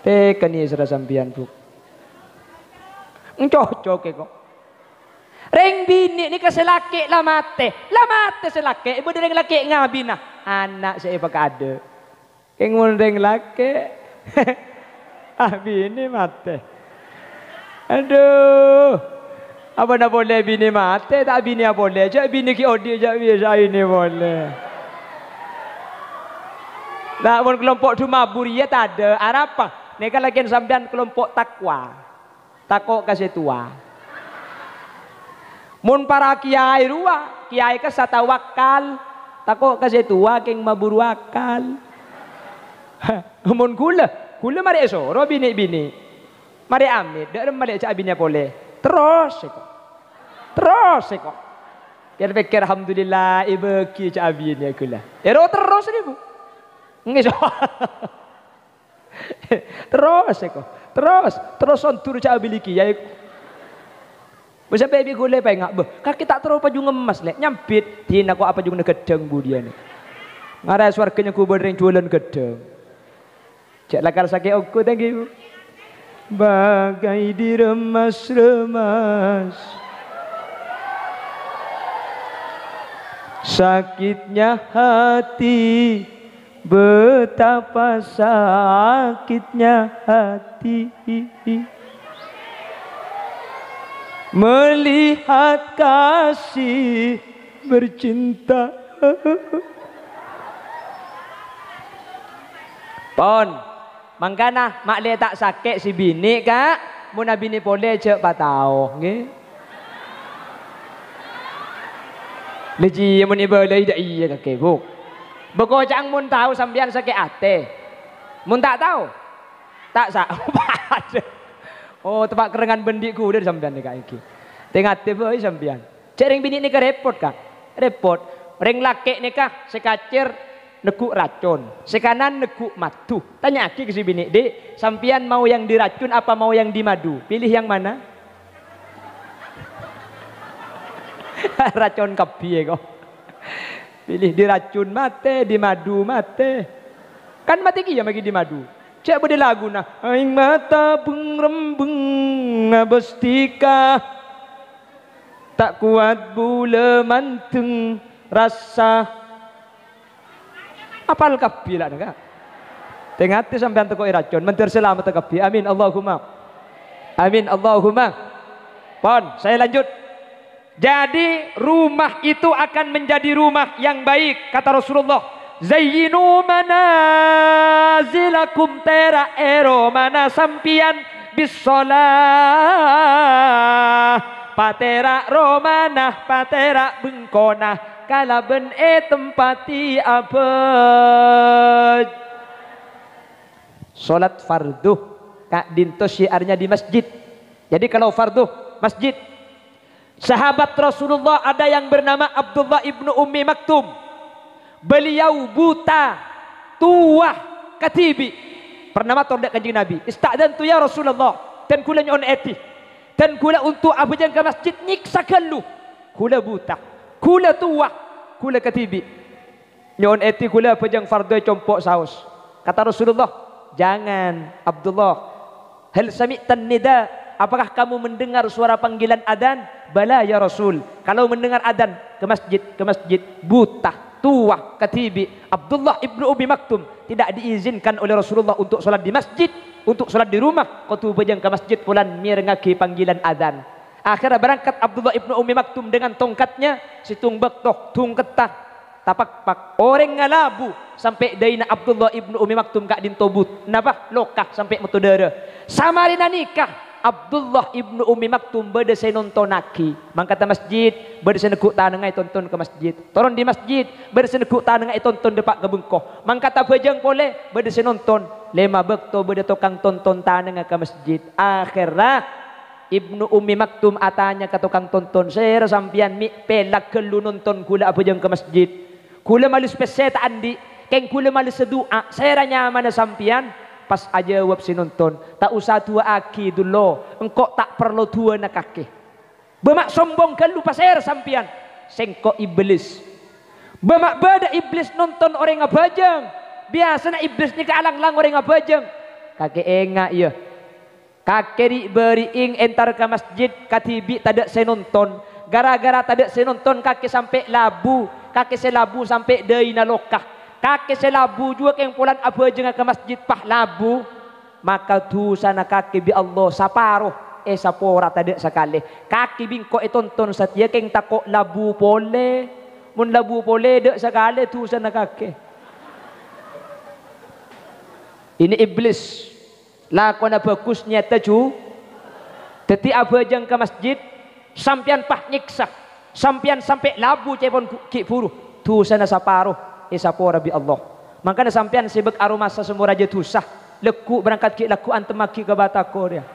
tekan ni sera sampian buk cocok kok. Reng bini ni keselaki lah mate selaki. Ibu reng laki ngabina. Anak saya pakai ada. Kengun reng laki. Bini mate. Aduh. Apa nak boleh bini mate? Tak bini apa boleh. Jak bini ki odi jak biasa ini boleh. Nah, mun kelompok tu maburi ya tak ada. Apa? Ni kan lagi sampean kelompok takwa. Takok kasih tua. Mun para kiai rua, kiai ka satawakal. Takok kasih tua keng maburu akal. Mun kula mari esoro bini. Mari amit, dak mari cak bini boleh. Terus kok. Biar pikir alhamdulillah ibu ki cak bini kula. Ero terus ni bu. Ngeso. Terus on tur cak biliki ya. Bisa baby gule pa ngak beh. Kaki tak terus paju ngemas lek nyampit din aku apa juga gedeng bu dia ni. Ngara swarganya ku bereng jualan gedeng. Cek lakar sakit aku thank you. Bagai diremas-remas sakitnya hati. Betapa sakitnya hati melihat kasih bercinta. Pon, mangkana mak le tak sakit si bini kak, mun bini boleh cek patau, nggih. Leji mun ibu le dak iya kakek buk. Bekojang mun tahu sampean sakit ate. Mun tak tahu. Tak sak. Oh, tempat kerengan bendik ku udah sampean nih kak iki. Tengah ate boy sampean. Cering bini ni ke repot kak. Repot. Ring laki ni kak sekacir nekuk racun. Sekanan nekuk madu. Tanya aki ke si bini. Dek, sampean mau yang diracun apa mau yang dimadu? Pilih yang mana? Racun kapi ya kok. Pilih diracun mate, di madu mate. Kan mati kia bagi di madu. Cek berde lagu nah. Aing mata pengrembeng abestika. Tak kuat bula manteng rasa. Apal kapi lah nak. Tengah tu sampai antuk racun. Mentir selamat kapi. Amin Allahumma. Amin Allahumma. Pon, saya lanjut. Jadi rumah itu akan menjadi rumah yang baik kata Rasulullah. Zayyinu manazilakum tera ero mana sampian bisolah patera romanah patera bengkonah kala ben tempati apa salat fardu kak dinto syiarnya di masjid. Jadi kalau fardu masjid. Sahabat Rasulullah ada yang bernama Abdullah ibnu Ummi Maktum. Beliau buta, tua, katibi. Pernah matur dak kanjeng Nabi. Ista'dantu ya Rasulullah. Dan kula nyon eti. Dan kula untuk apa jang ke masjid nyiksa kelu. Kula buta, kula tua, kula katibi. Nyon eti kula apa jang fardu compok saus. Kata Rasulullah, jangan Abdullah. Hal sami'tan nida? Apakah kamu mendengar suara panggilan adzan? Bala ya Rasul. Kalau mendengar adzan ke masjid, buta, tua, katibi. Abdullah ibnu Ummi Maktum tidak diizinkan oleh Rasulullah untuk sholat di masjid, untuk sholat di rumah. Kau tu bejang ke masjid pulan mirengaki panggilan adzan. Akhirnya berangkat Abdullah ibnu Ummi Maktum dengan tongkatnya, situng bektoh, tung ketah, tapak pak. Orang ngalabu sampai daina Abdullah ibnu Ummi Maktum kak dintobut. Napa? Lokah sampai mutudara. Samarina nikah. Abdullah ibnu Ummi Maktum beda saya nonton naki. Mangkata masjid beda saya nekuk tanengai tonton ke masjid. Turun di masjid beda saya nekuk tanengai tonton depak ke bengkoh. Mangkata bejang pole beda saya nonton. Lema bekto beda tukang tonton tanengai ke masjid. Akhirnya ibnu Ummi Maktum atanya ke tukang tonton. Saya sampian mi pelak kelu nonton kula apa jang ke masjid. Kula malus peseta andi. Keng kula malus sedua. Saya nyaman na sampian. Pas aja jawab si nonton, tak usah tua aki dulu, engkau tak perlu tua nak kaki. Bemak sombong kalau pas air sampian, sengkok iblis. Bemak beda iblis nonton orang ngabajang, biasa nak iblis ni kealang-lang orang ngabajang. Kakek enggak ya, kakek beriing entar ke masjid, katibi tak saya nonton, gara-gara tak saya nonton kakek sampai labu, kakek saya labu sampai daina lokah. Kakek selabu juga yang pulang apa jangan ke masjid pah labu maka tu sana kaki bi Allah saparoh sapora tadi sekali kaki bingko tonton satia keng takok labu pole mun labu pole dek sekali tu sana kaki ini iblis lakon bagusnya taju teti apa jangan ke masjid sampian pah nyiksa sampian sampai labu cepon ki puru tu sana saparoh sapora bi Allah. Makanya sampean sibuk aroma semua raja tusah. Leku berangkat ki laku antemaki ke batako dia.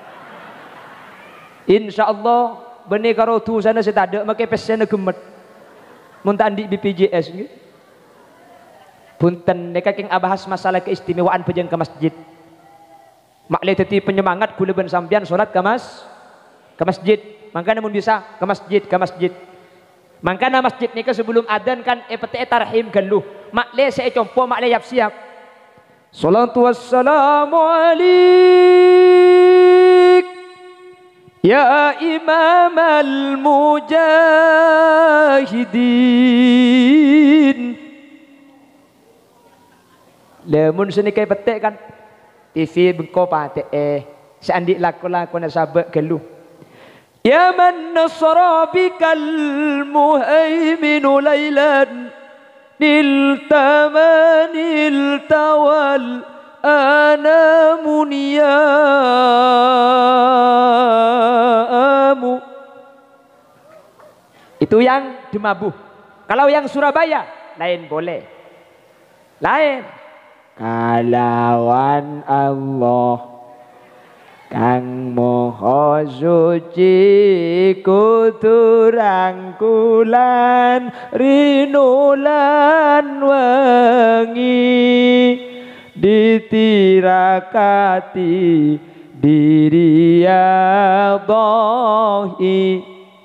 Insyaallah benih karo tu sana saya tak ada make pesena gemet. Mun tandi BPJS gitu. Punten deka king abahas masalah keistimewaan pejang ke masjid. Maklai teti penyemangat kula ben sampean salat ke masjid. Makanya mun bisa ke masjid. Makanya masjid ni ke sebelum adzan kan pete tarhim galuh. Maklai saya compo maklai siap. Salatu wassalamu alaik ya imam al-mujahidin. Lemun sini kai petek kan TV bengko patek seandik laku-laku na sabak galuh. Ya man nasra bikal muhaiminu laylan niltamanil tawal anamuniyamu. Itu yang Demabuh. Kalau yang Surabaya lain boleh. Lain. Kalawan Allah Kang moho suci kuturang kulan rinulan wengi ditirakati diriyadhahi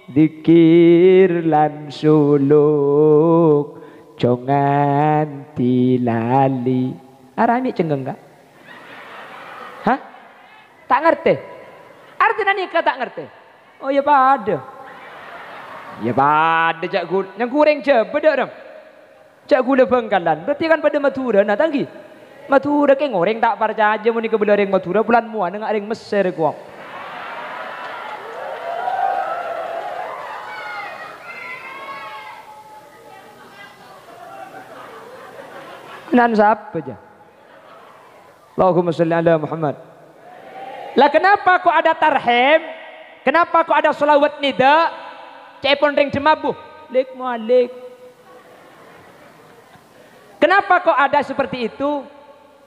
dikir lan suluk jongan tilali. Arami cenggeng enggak? Hah? Tak ngerti. Artinya nikah tak ngerti. Oh ya pada. Ya pada cak gula. Yang kurang je beda dong. Cak gula Bangkalan. Berarti kan pada Madura nah tanggi. Madura ke ngoreng tak percaya aja muni ke belareng Madura bulan muan dengan areng Mesir kuang. Nan siapa aja. Allahumma sholli ala Muhammad. Lah kenapa kok ada tarhim? Kenapa kok ada selawat nida? Cepon ring jemabuh. Lek mualik. Kenapa kok ada seperti itu?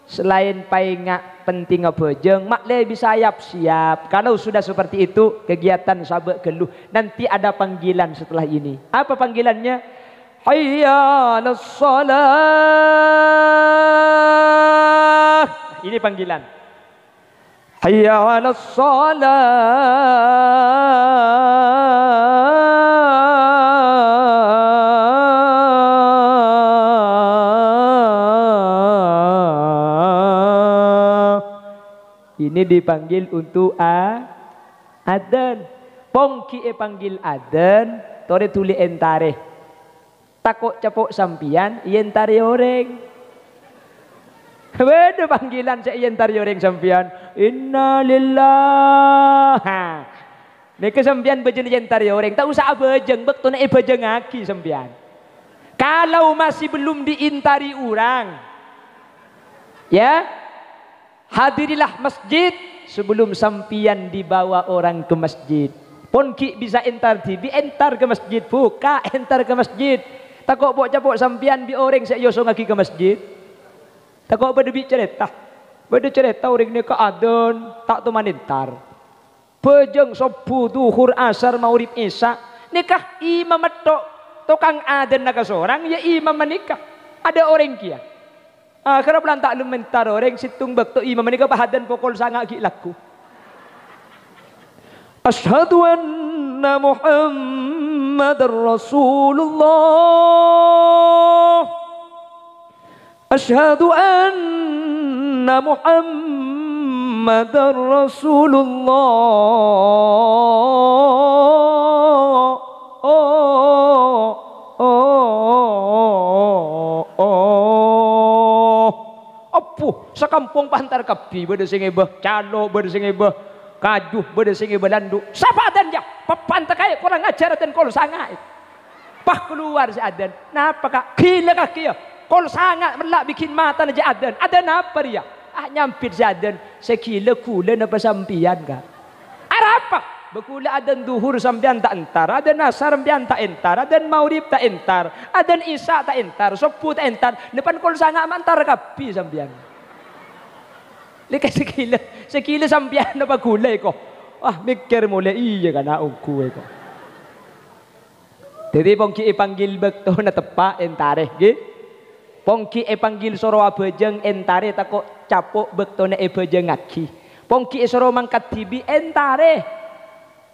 Selain paingak penting bejeng, mak le bisa siap. Kalau sudah seperti itu, kegiatan sabak geluh. Nanti ada panggilan setelah ini. Apa panggilannya? Hayya 'alas shalah. Ini panggilan. Hayya 'alas shalah. Ini dipanggil untuk adzan. Pongki panggil adzan, tore tuli entare. Takut capok sampian, entare orang. Beda panggilan saya entare orang sampian. Inna lillah. Nek sampian bejeng entare orang, tak usah bejeng, bekto nek bejeng aki sampian. Kalau masih belum diintari orang, ya, hadirilah masjid sebelum sampian dibawa orang ke masjid. Ponki bisa entar entar ke masjid, buka entar ke masjid. Takut buat capok sampian bi orang saya yosong lagi ke masjid. Takut berdebi cerita. Beda cerita orang ni ke adon tak tu manintar. Pejeng sobu duhur asar maurib isya. Nikah imam tok tukang adan naga seorang ya imam menikah. Ada orang kia. Kerap lantak lumentar orang situng bakto imam menikah pahadan pokol sangat laku. Asyhadu anna Muhammadar Rasulullah. Asyhadu anna Muhammadar Rasulullah. Sekampung pantar kapi beda sing ebah calo beda sing ebah kajuh beda sing ebah landu sapa adan ya papantak kaya kurang ajar dan kol sangat pah keluar si adan napa kak gila kaki ya kol sangat melak bikin mata aja adan apa dia nyampit si adan sekila kula napa sampian kak apa bekula adan duhur sampian tak entar adan asar sampian tak entar adan maurib tak entar adan isya tak entar sopu tak entar depan kol sangat mantar kapi sampian. Lika sekila sampian na pagulay ko. Mikir muli iya ka na ugkuwe ko. Jadi pongki ipanggil bekto na tepa entare. Pongki ipanggil soro abejeng entare tako capok bekto na ibejeng ngaki. Pongki soro mangkat tibi entare.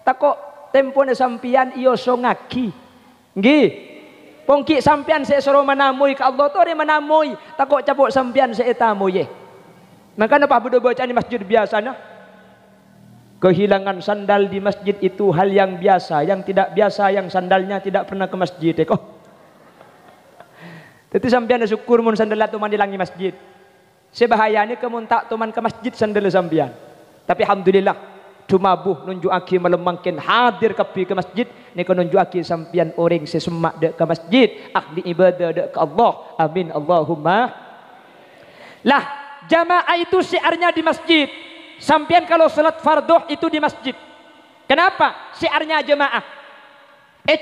Tako tempo na sampian iyo so ngaki. Pongki sampian sa soro manamoy ka Allah to rin manamoy. Tako capok sampian sa etamoy. Maka apa budak bacaan di masjid biasa nah? Kehilangan sandal di masjid itu hal yang biasa, yang tidak biasa yang sandalnya tidak pernah ke masjid kok. Tapi sampean syukur mun sandal tuman dilangi masjid. Sebahayanya kemun tak tuman ke masjid sandal sampean. Tapi alhamdulillah dumabuh nunjuk aki melemangkin hadir ke masjid nika nunjuk aki sampean orang sesemak dek ke masjid ahli ibadah dek ke Allah. Amin Allahumma. Lah jamaah itu syiarnya di masjid. Sampian kalau salat farduh itu di masjid. Kenapa? Syiarnya jamaah.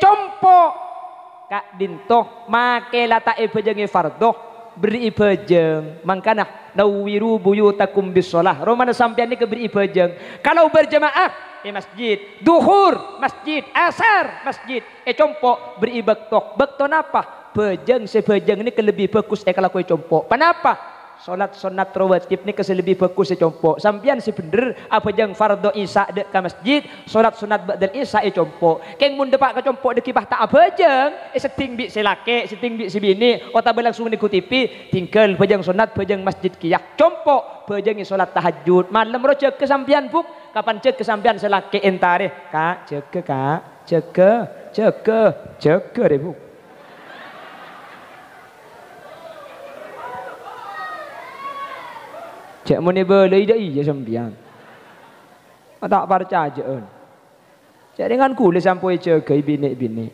Compo kak dintoh make lata ibejeng farduh beri ibejeng. Mangkana nawiru buyutakum bisolah. Romana sampian ini beri ibejeng. Kalau berjamaah di masjid, duhur masjid, asar masjid. Compo beri bektoh. Bektoh apa? Bejeng sebejeng ini lebih bagus kalau kau compo. Kenapa? Solat sunat rawatib ni kasi lebih bagus si compo. Sampian si bener apa jang fardo isya dek ke masjid, solat sunat ba'dal isya compo. Keng mun depak ke compo dek kibah tak apa jang, seting bi si laki, seting bi si bini, ota langsung ngikuti tinggal bajang sunat bajang masjid kiyak compo, bajang solat tahajud. Malam ro cek kesampian buk, kapan cek kesampian selaki entare, kak cek deh buk. Cek muni boleh ida iya sampian. Tak percayaan. Cek dengan kulit sampai jagai bini.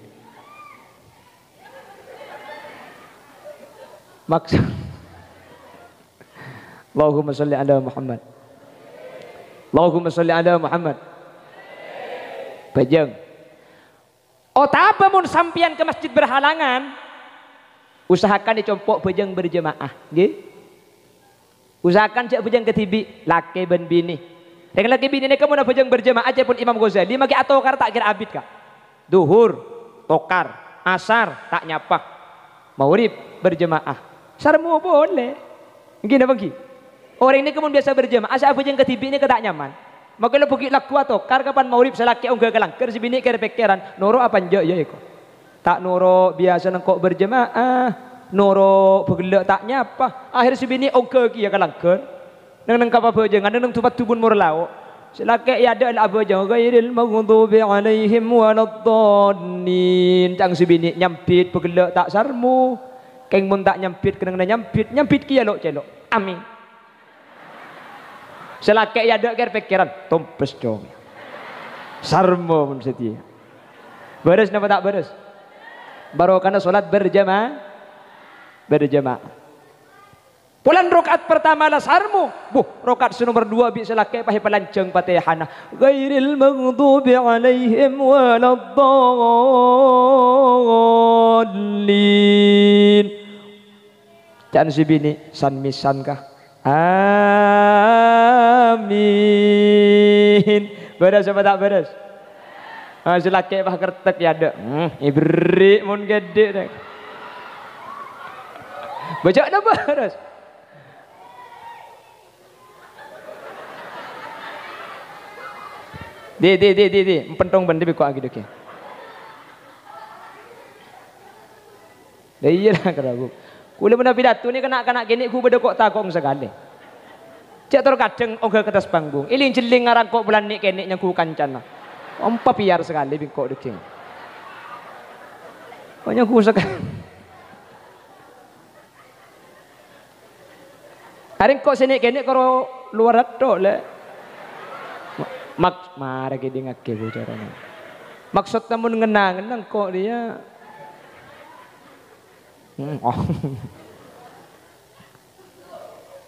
Maksud Allahumma salli ala Muhammad. Allahumma sholli ala Muhammad. Bajeng. Oh apa mun sampian ke masjid berhalangan, usahakan dicompok bajeng berjemaah, nggih. Usahakan cek bajeng ketibi laki ben bini. Dengan laki bini ini kamu nak bajeng berjemaah aja pun Imam Ghazali maki atokar tak kira abid kak. Duhur, tokar, asar tak nyapa. Maghrib berjemaah. Sarmu boleh. Gini bagi. Orang ini kemudian biasa berjemaah, asa bajeng ketibi ini ketak nyaman. Maka lo pergi laku atau kar kapan maghrib selaki ongga kelangker si bini kira pikiran noro apa njo ya iko. Tak noro biasa nengkok berjemaah, noro begelak tak nyapa. Akhir si bini ongga kia kelangker. Neng kapal bajeng, neng tupat tubun murlau. Selaki ya ada al abajeng gairil maghdubi alaihim waladdallin. Cang si bini nyampit begelak tak sarmu. Keng mun tak nyampit kena nyampit kia lo celok. Amin. Selaki ya ada kira pikiran tompes dong. Sarmo mun setia. Beres napa tak beres? Baru karena solat berjamaah. Pulan rokaat pertama lah sarmu. Rokaat nomor 2 bi selaki pahe pelanceng Fatihana. Ghairil maghdubi alaihim waladdallin. Jangan si bini san misan kah? Amin. Beres apa tak beres? Selaki bah kertek ya ada. Ibrik mun gede dah. Baca dah beres. Di. Pentong benda bi kok agi dek. Dah iyalah kerabu. Kula benda pidato ni kena gini ku beda kok takong sekali. Cek terkadang ogah ke atas panggung. Iling jeling ngaran kok bulan ni kenek yang ku kancan. Ompa piar sekali bingkok deking. Pokoknya ku sekali. Hari kok sini kenek karo luar atok le. Mara gede ngake bocoran. Maksud namun ngenang kok dia.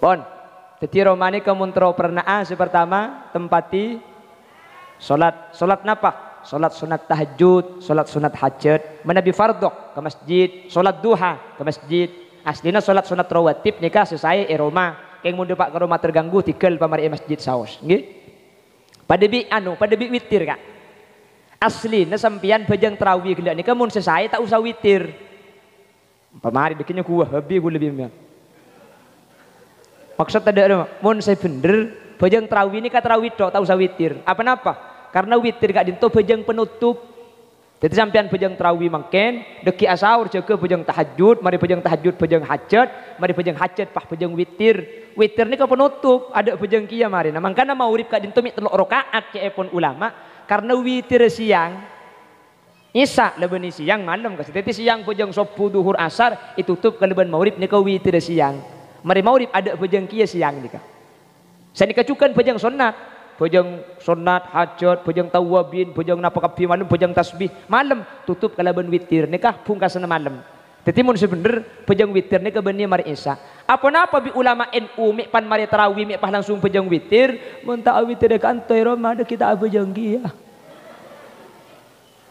Bon, jadi romani kemuntro pernah pertama tempati solat napa? Solat sunat tahajud, solat sunat hajat, menabi fardhu ke masjid, solat duha ke masjid. Aslina solat sunat rawatib nikah selesai Roma. Keng mun pak ke rumah terganggu tikel pamari masjid saos, nggih. Pada bi witir kak. Asli na sampian bajang tarawih gelak nikah mun selesai tak usah witir. Pamari dekenya kuah habis gue lebih banyak. Maksud ada mun saya bener bajang tarawih ini kata tarawih tok tak usah witir. Apa napa? Karena witir gak dinto bajang penutup. Jadi sampean bajang tarawih mangken deki asaur jaga bajang tahajud, mari bajang tahajud bajang hajat, mari bajang hajat pah bajang witir. Witir ni ka penutup ada bajang kia mari. Nah mangkana mau urip gak dinto mi telok rakaat ke epon ulama karena witir siang Isa leban siang malam kasih. Jadi siang pejang sopu duhur asar itu tutup ke leban maurib nika witir siang. Mari maurib ada pejang kia siang nika. Saya dikacukan pejang sunat, hajat, pejang tawabin, pejang napakapi malam, pejang tasbih malam tutup ke leban witir nika pungkasan malam. Jadi mun sebener pejang witir nika benih mari isa. Apa-apa bi ulama NU mek pan mari tarawih mek pas langsung pejang witir, mun tak witir ka antoi Ramadan kita pejang kia.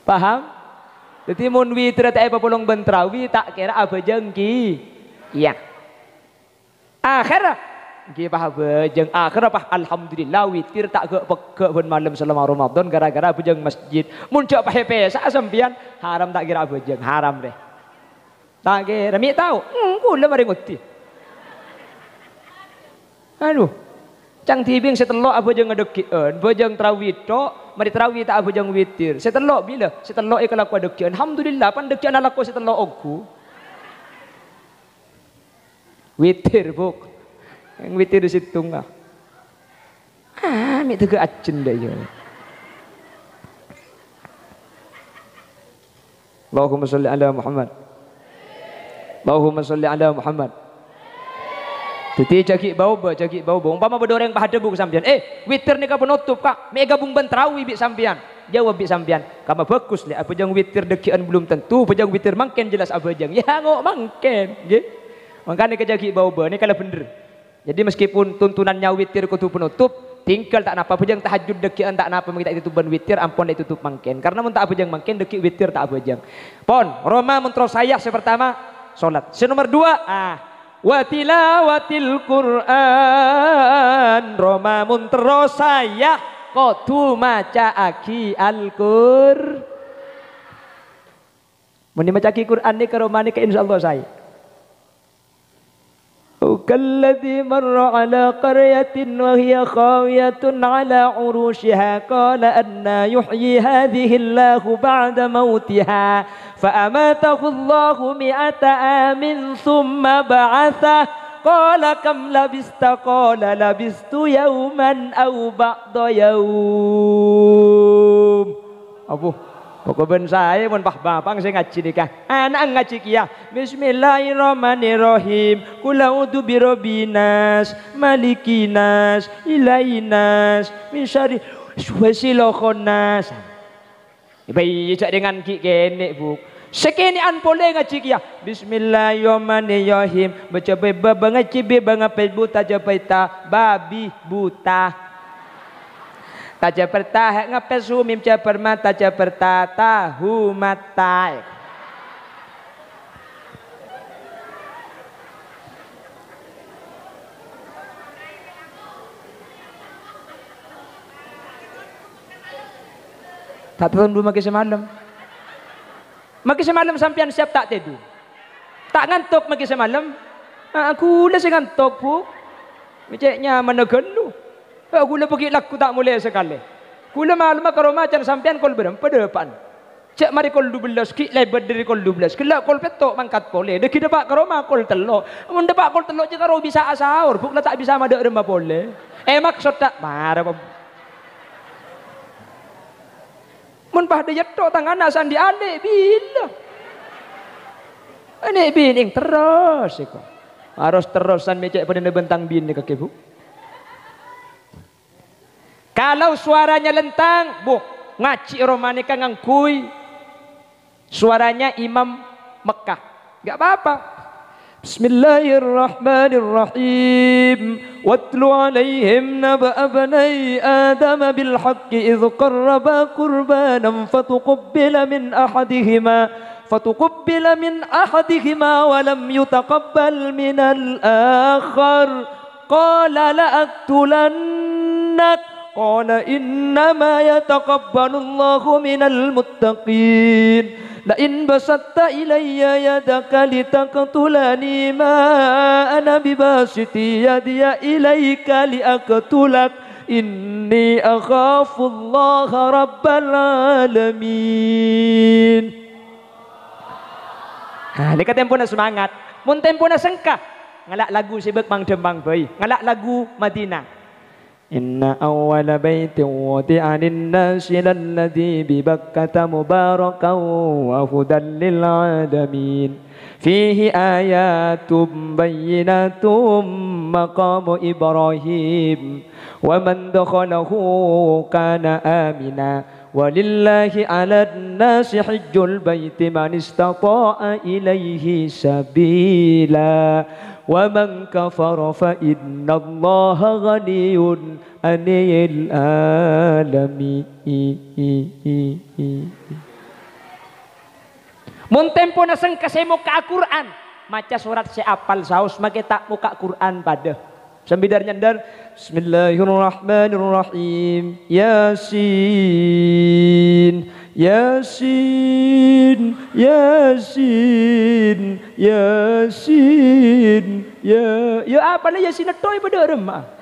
Paham? Jadi mun witir tak apa polong bentrawi tak kira apa jengki. Iya. Akhir nggih paham bejeng akhir apa alhamdulillah witir tak ke ben malam selama Ramadan gara-gara bejeng masjid. Mun cak pahe pesa sampean haram tak kira bejeng haram deh. Tak kira mi tahu. Kula mari nguti. Aduh. Cang tibing setelok apa jeng ngedekien, bejeng tarawih tok, mari tarawih tak apa jeng witir. Setelok bila? Setelok ikal aku dekien. Alhamdulillah pan dekien ala ko setelok aku. Witir buk. Yang witir di situ enggak. Mi teu acen deh yo. Allahumma sholli ala Muhammad. Allahumma sholli ala Muhammad. Jadi jagi bau. Umpama bedoreng pahada bu sampean. Witir nika penutup kak. Me gabung bentrawi bi sampean. Jawab bi sampean. Kama bagus le. Apa jang witir dekian belum tentu. Apa jang witir mangken jelas apa jang. Ya ngok mangken. Nggih. Makanya ke jagi bau ni kalau bener. Jadi meskipun tuntunannya witir kudu penutup, tinggal tak napa bejang tahajud dekian tak napa kita itu tutup witir ampun itu tutup mangken karena mun tak bejang mangken deki witir tak bejang pon Roma mun terus saya pertama salat nomor 2 wa tilawatil Quran Roma mun terus saya kudu maca aki Al-Qur'an mun maca aki Quran ni ke Roma ni ke insyaallah saya كالذي مر على قرية وهي خاوية على عروشها قال أنى يحيي هذه الله بعد موتها فأماته الله 100 عام ثم بعثه قال كم لبثت قال لبثت يوما أو بعض يوم أبو pokoknya saya mun bapang saya ngaji nikah anak ngaji kia Bismillahirrahmanirrahim Qul a'udzu birabbinas malikinas ilainas min syarri waswasilokhonas bayi cak dengan ki kene bu sekenian boleh ngaji kia Bismillahirrahmanirrahim baca beba ngaji beba ngapai buta japaita babi buta taja pertah ngape sumim ca permata ca pertata hu mata tak tunggu maki semalam sampean siap tak tidur tak ngantuk maki semalam aku udah ngantuk bu meceknya mana gelu aku lah pergi laku tak mulai sekali. Kula malam ke rumah can sampean kol berapa depan. Cek mari kol 12 ki lebar dari kol 12. Kelak kol petok mangkat boleh. Deki depak ke rumah kol telok. Mun depak kol telok je karo bisa sahur. Buklah tak bisa madak remah boleh. Maksud tak marah. Mun pah de yetok tangan asan dialik bila. Ini bining terus iko. Harus terusan mecek pada bentang bin ke bu. Kalau suaranya lentang, bu, ngaji romani kan ngangkui. Suaranya Imam Mekah. Enggak apa-apa. Bismillahirrahmanirrahim. Watlu alaihim naba'a bani Adam bil haqqi idh qarraba qurbanan fatuqabbala min ahadihima wa lam yutaqabbal min al-akhar. Qala la'aqtulannak قال إنما يتقبل الله من المتقين لئن بسطت إلي يدك لتقتلني ما أنا بباسط يدي إليك لأقتلك إني أخاف الله رب العالمين. Lika tempo na semangat, mun tempo na sengkah, ngalak lagu sibuk mang dembang bayi, ngalak lagu Madinah. Inna awwala baitin wudi'a lin-nasi lalladzi bi Bakkata mubarakan wa hudan lil 'alamin fihi ayatum bayyinatum maqamu Ibrahim wa man dakhalahu kana amina walillahi 'alan nasi hajjul baiti man istata'a ilaihi sabila wa man kafara fa innallaha ghaniyyun 'anil 'alamin. Mun tempo na sengka saya muka Al-Quran maca surat saya apal saus make tak muka Quran pada sambidar nyandar Bismillahirrahmanirrahim Yasin Yasin Yasin Yasin ya apa lah Yasin toy pada remah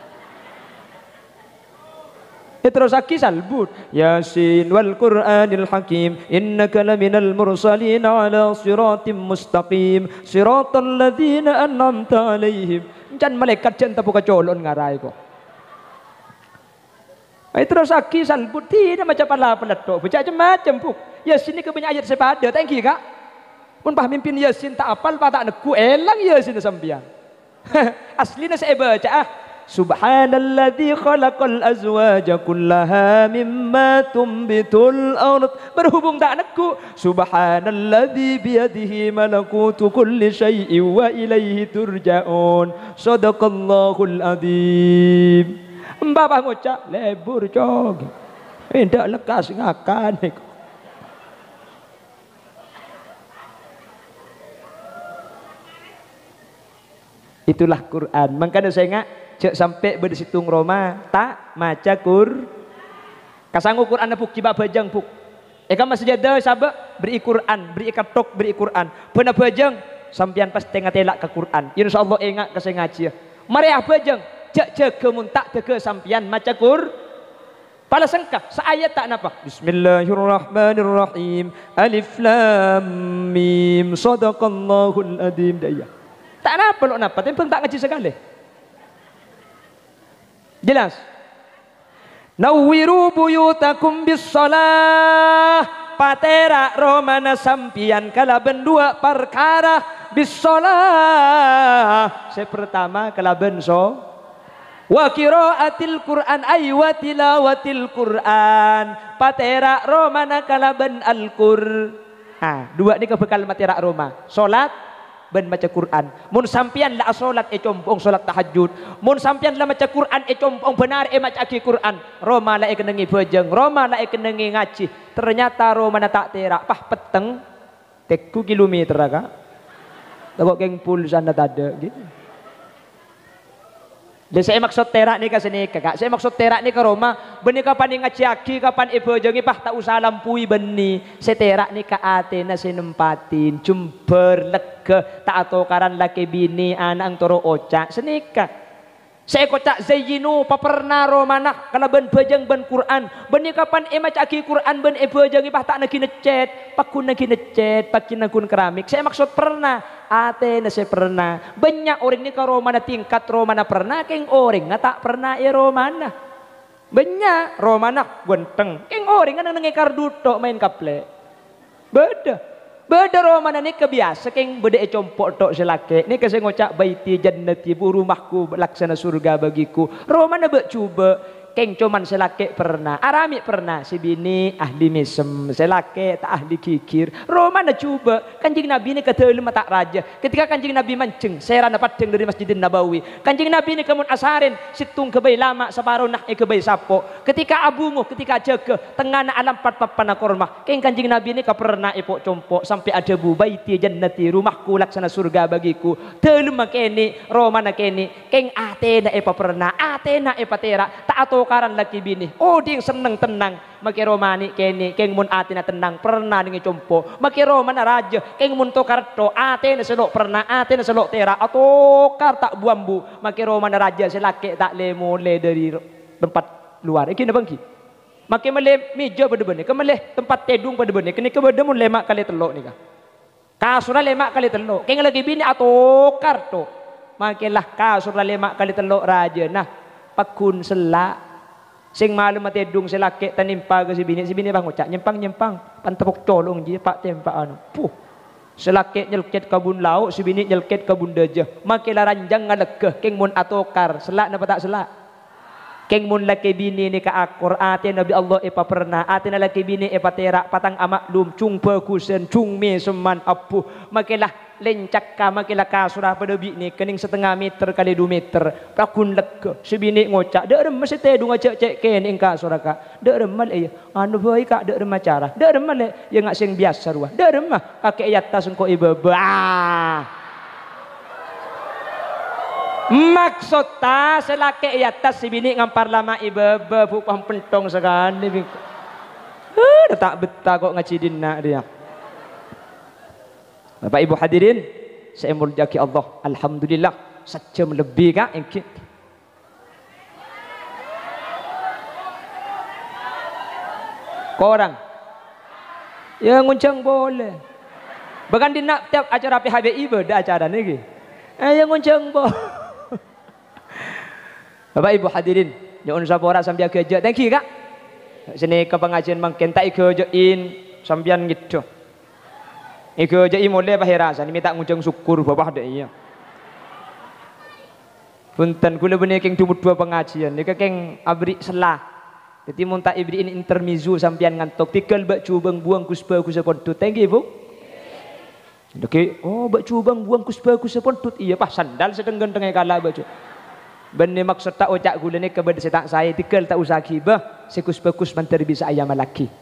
terus aki salbut Yasin wal Qur'anil Hakim innaka laminal mursalin ala siratim mustaqim siratal ladzina an'amta alaihim jan malaikat jan tapu kacolon ngarai ko terus aki salbut tidak macam pala peletok macam-macam puk Yasin ni kebanyak ayat sepada thank you kak pun pah mimpin Yasin tak apal pa tak neku elang Yasin sampean aslinya saya baca Subhanalladzi khalaqal azwaja kullaha mimma tumbitul ard berhubung tak neku Subhanalladzi biyadihi malakutu kulli syai'in wa ilaihi turja'un sadaqallahul adzim Mbah ngucap lebur cog. Ndak lekas ngakan. Itulah Quran. Makanya saya ingat cek sampai bersitung Roma tak maca kasanggu Quran puk kiba bajang puk. Eka masih jada sabak beri Quran, beri katok beri Quran. Pernah bajang sampian pas tengah telak ke Quran. Insyaallah ingat ke saya ngaji. Mari apa bajang cek jaga mun tak tege sampian maca Pala sengkah seayat tak napa. Bismillahirrahmanirrahim. Alif lam mim. Shadaqallahul adzim daya. Tak napa lo napa, tapi tak ngaji sekali. Jelas. Nawwiru buyutakum bis-shalah. Patera romana sampian kalaben dua perkara bis-shalah. Pertama kalaben wa qiraatil Qur'an ay wa tilawatil Qur'an. Patera romana kalaben al-Qur. Dua ni kebekal matera Roma. Salat ben baca Quran. Mun sampian la salat compong salat tahajud. Mun sampian la maca Quran compong benar maca Quran. Roma la kenengi bejeng, Roma la kenengi ngaji. Ternyata Roma na tak terak pah peteng teku kilometer ka. Takok geng pulsa na tada gitu. Dan saya maksud terak ni ka sini kakak. Saya maksud terak ni ka Roma. Beni kapan ngaji aki kapan ibejengi pah tak usah lampui beni. Saya terak ni ka Athena sinempatin jumber lega tak atokaran laki bini anak toro ocak senika. Saya kocak zayyinu paperna romanah kalau ben bejeng ben Quran. Beni kapan maca aki Quran ben ibejengi pah tak nagi necet, pakun nagi necet, pakin nagun keramik. Saya maksud pernah Athena saya pernah. Banyak orang ni kalau romana tingkat romana pernah, keng orang na tak pernah romana. Banyak romana genteng, keng orang kan nengekar duto main kaple. Beda romana ni kebiasa, keng beda compok tok selake. Ni kasi ngocak baiti jannati bu rumahku laksana surga bagiku. Romana bercuba. Keng cuman selake pernah, arami pernah, si bini ahli mesem, selake tak ahli kikir. Romana coba, kanjeng Nabi ni kata lima tak raja. Ketika kanjeng Nabi mancing, saya dapat ceng dari Masjidin Nabawi. Kanjeng Nabi ni kemun asarin, situng kebai lama, separuh nah kebai sapo. Ketika abungu, ketika jaga, tengah na alam pat papana korma. Keng kanjeng Nabi ni pernah epok compok sampai ada bu baiti jannati, rumahku laksana surga bagiku. Teluma keni, Romana keni, keng Athena epa pernah, Athena epa tera, tak atau karan laki bini. Oh dia seneng tenang. Maki Romani kene keng mun Athena tenang pernah dengan compo. Maki Romana raja keng mun to karto Athena selok pernah Athena selok tera atau kar tak buambu. Maki Romana raja selake tak le mole dari tempat luar. Iki bangki. Maki mele meja pada bene. Kemeleh tempat tedung pada bene. Kene ke bede mun lemak kali telok nika. Kasura lemak kali telok. Keng lagi bini atau karto. Makilah kasura lemak kali telok raja. Nah pakun selak sing malam mati edung selake tanimpa ke si bini bang ucap nyempang pantepok colong je pak tempak anu selake nyelket kabun lauk si bini nyelket kabun dejah makilah ranjang ngalegeh keng mun atokar selak napa tak selak keng mun laki bini ni ka akor Athena Nabi Allah epa pernah Athena laki bini epa terak patang amaklum cung pekusen cung me seman apuh makilah lencak ka makilah kasurah pada bini kening setengah meter kali 2 meter prakun lega si bini ngocak dek rem mesti tedung cek kening kasurah ka dek remal anu boy ka dek rem acara dek remal ya ngak sing biasa ruah dek rem kakek yatas engko ibaba maksud ta selake yatas si bini ngampar lama ibaba bukang pentong sekali tak betah kok ngacidin nak dia. Bapak Ibu hadirin, saya mulyaki Allah. Alhamdulillah, sejam lebih kak engkit. Korang, ya nguncang boleh. Bahkan di nak tiap acara PHBI ada acara ni. Ya nguncang boleh. Bapak Ibu hadirin, jangan sabora sambil kerja. Thank you kak. Sini ke pengajian makin tak kerjain sambian gitu. Iko jadi mulai bahirasa ni minta nguncang syukur bawah deh iya. Punten kula bener keng tumut dua pengajian ni keng abri selah. Jadi munta ibri ini intermizu sampian ngantok tikal bak cubang buang kuspa kusapontut. Thank you Bu. Oke, oh bak cubang buang kuspa kusapontut iya pas sandal sedenggan tengah kala baju. Benne maksud tak ucak gula ni kepada setak saya tikel tak usah kibah sekus pekus mantar bisa ayam laki.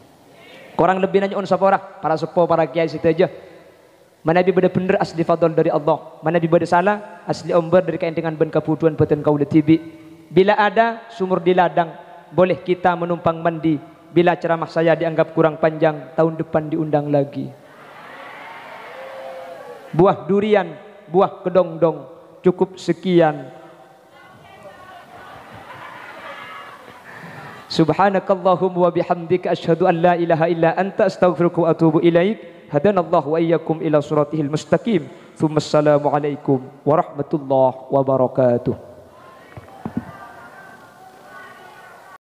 Korang lebih nanya on sapora para sepo para kiai situ aja. Mana bi beda bener asli fadl dari Allah. Mana bi beda salah asli omber dari kain dengan ben kebutuhan peten kau letibi. Bila ada sumur di ladang boleh kita menumpang mandi. Bila ceramah saya dianggap kurang panjang tahun depan diundang lagi. Buah durian, buah kedongdong cukup sekian. Subhanakallahumma wa bihamdika asyhadu an la ilaha illa anta astaghfiruka wa atubu ilaik. Hadanallahu wa iyyakum ila siratihil mustaqim. Tsumma assalamu alaikum warahmatullahi wabarakatuh.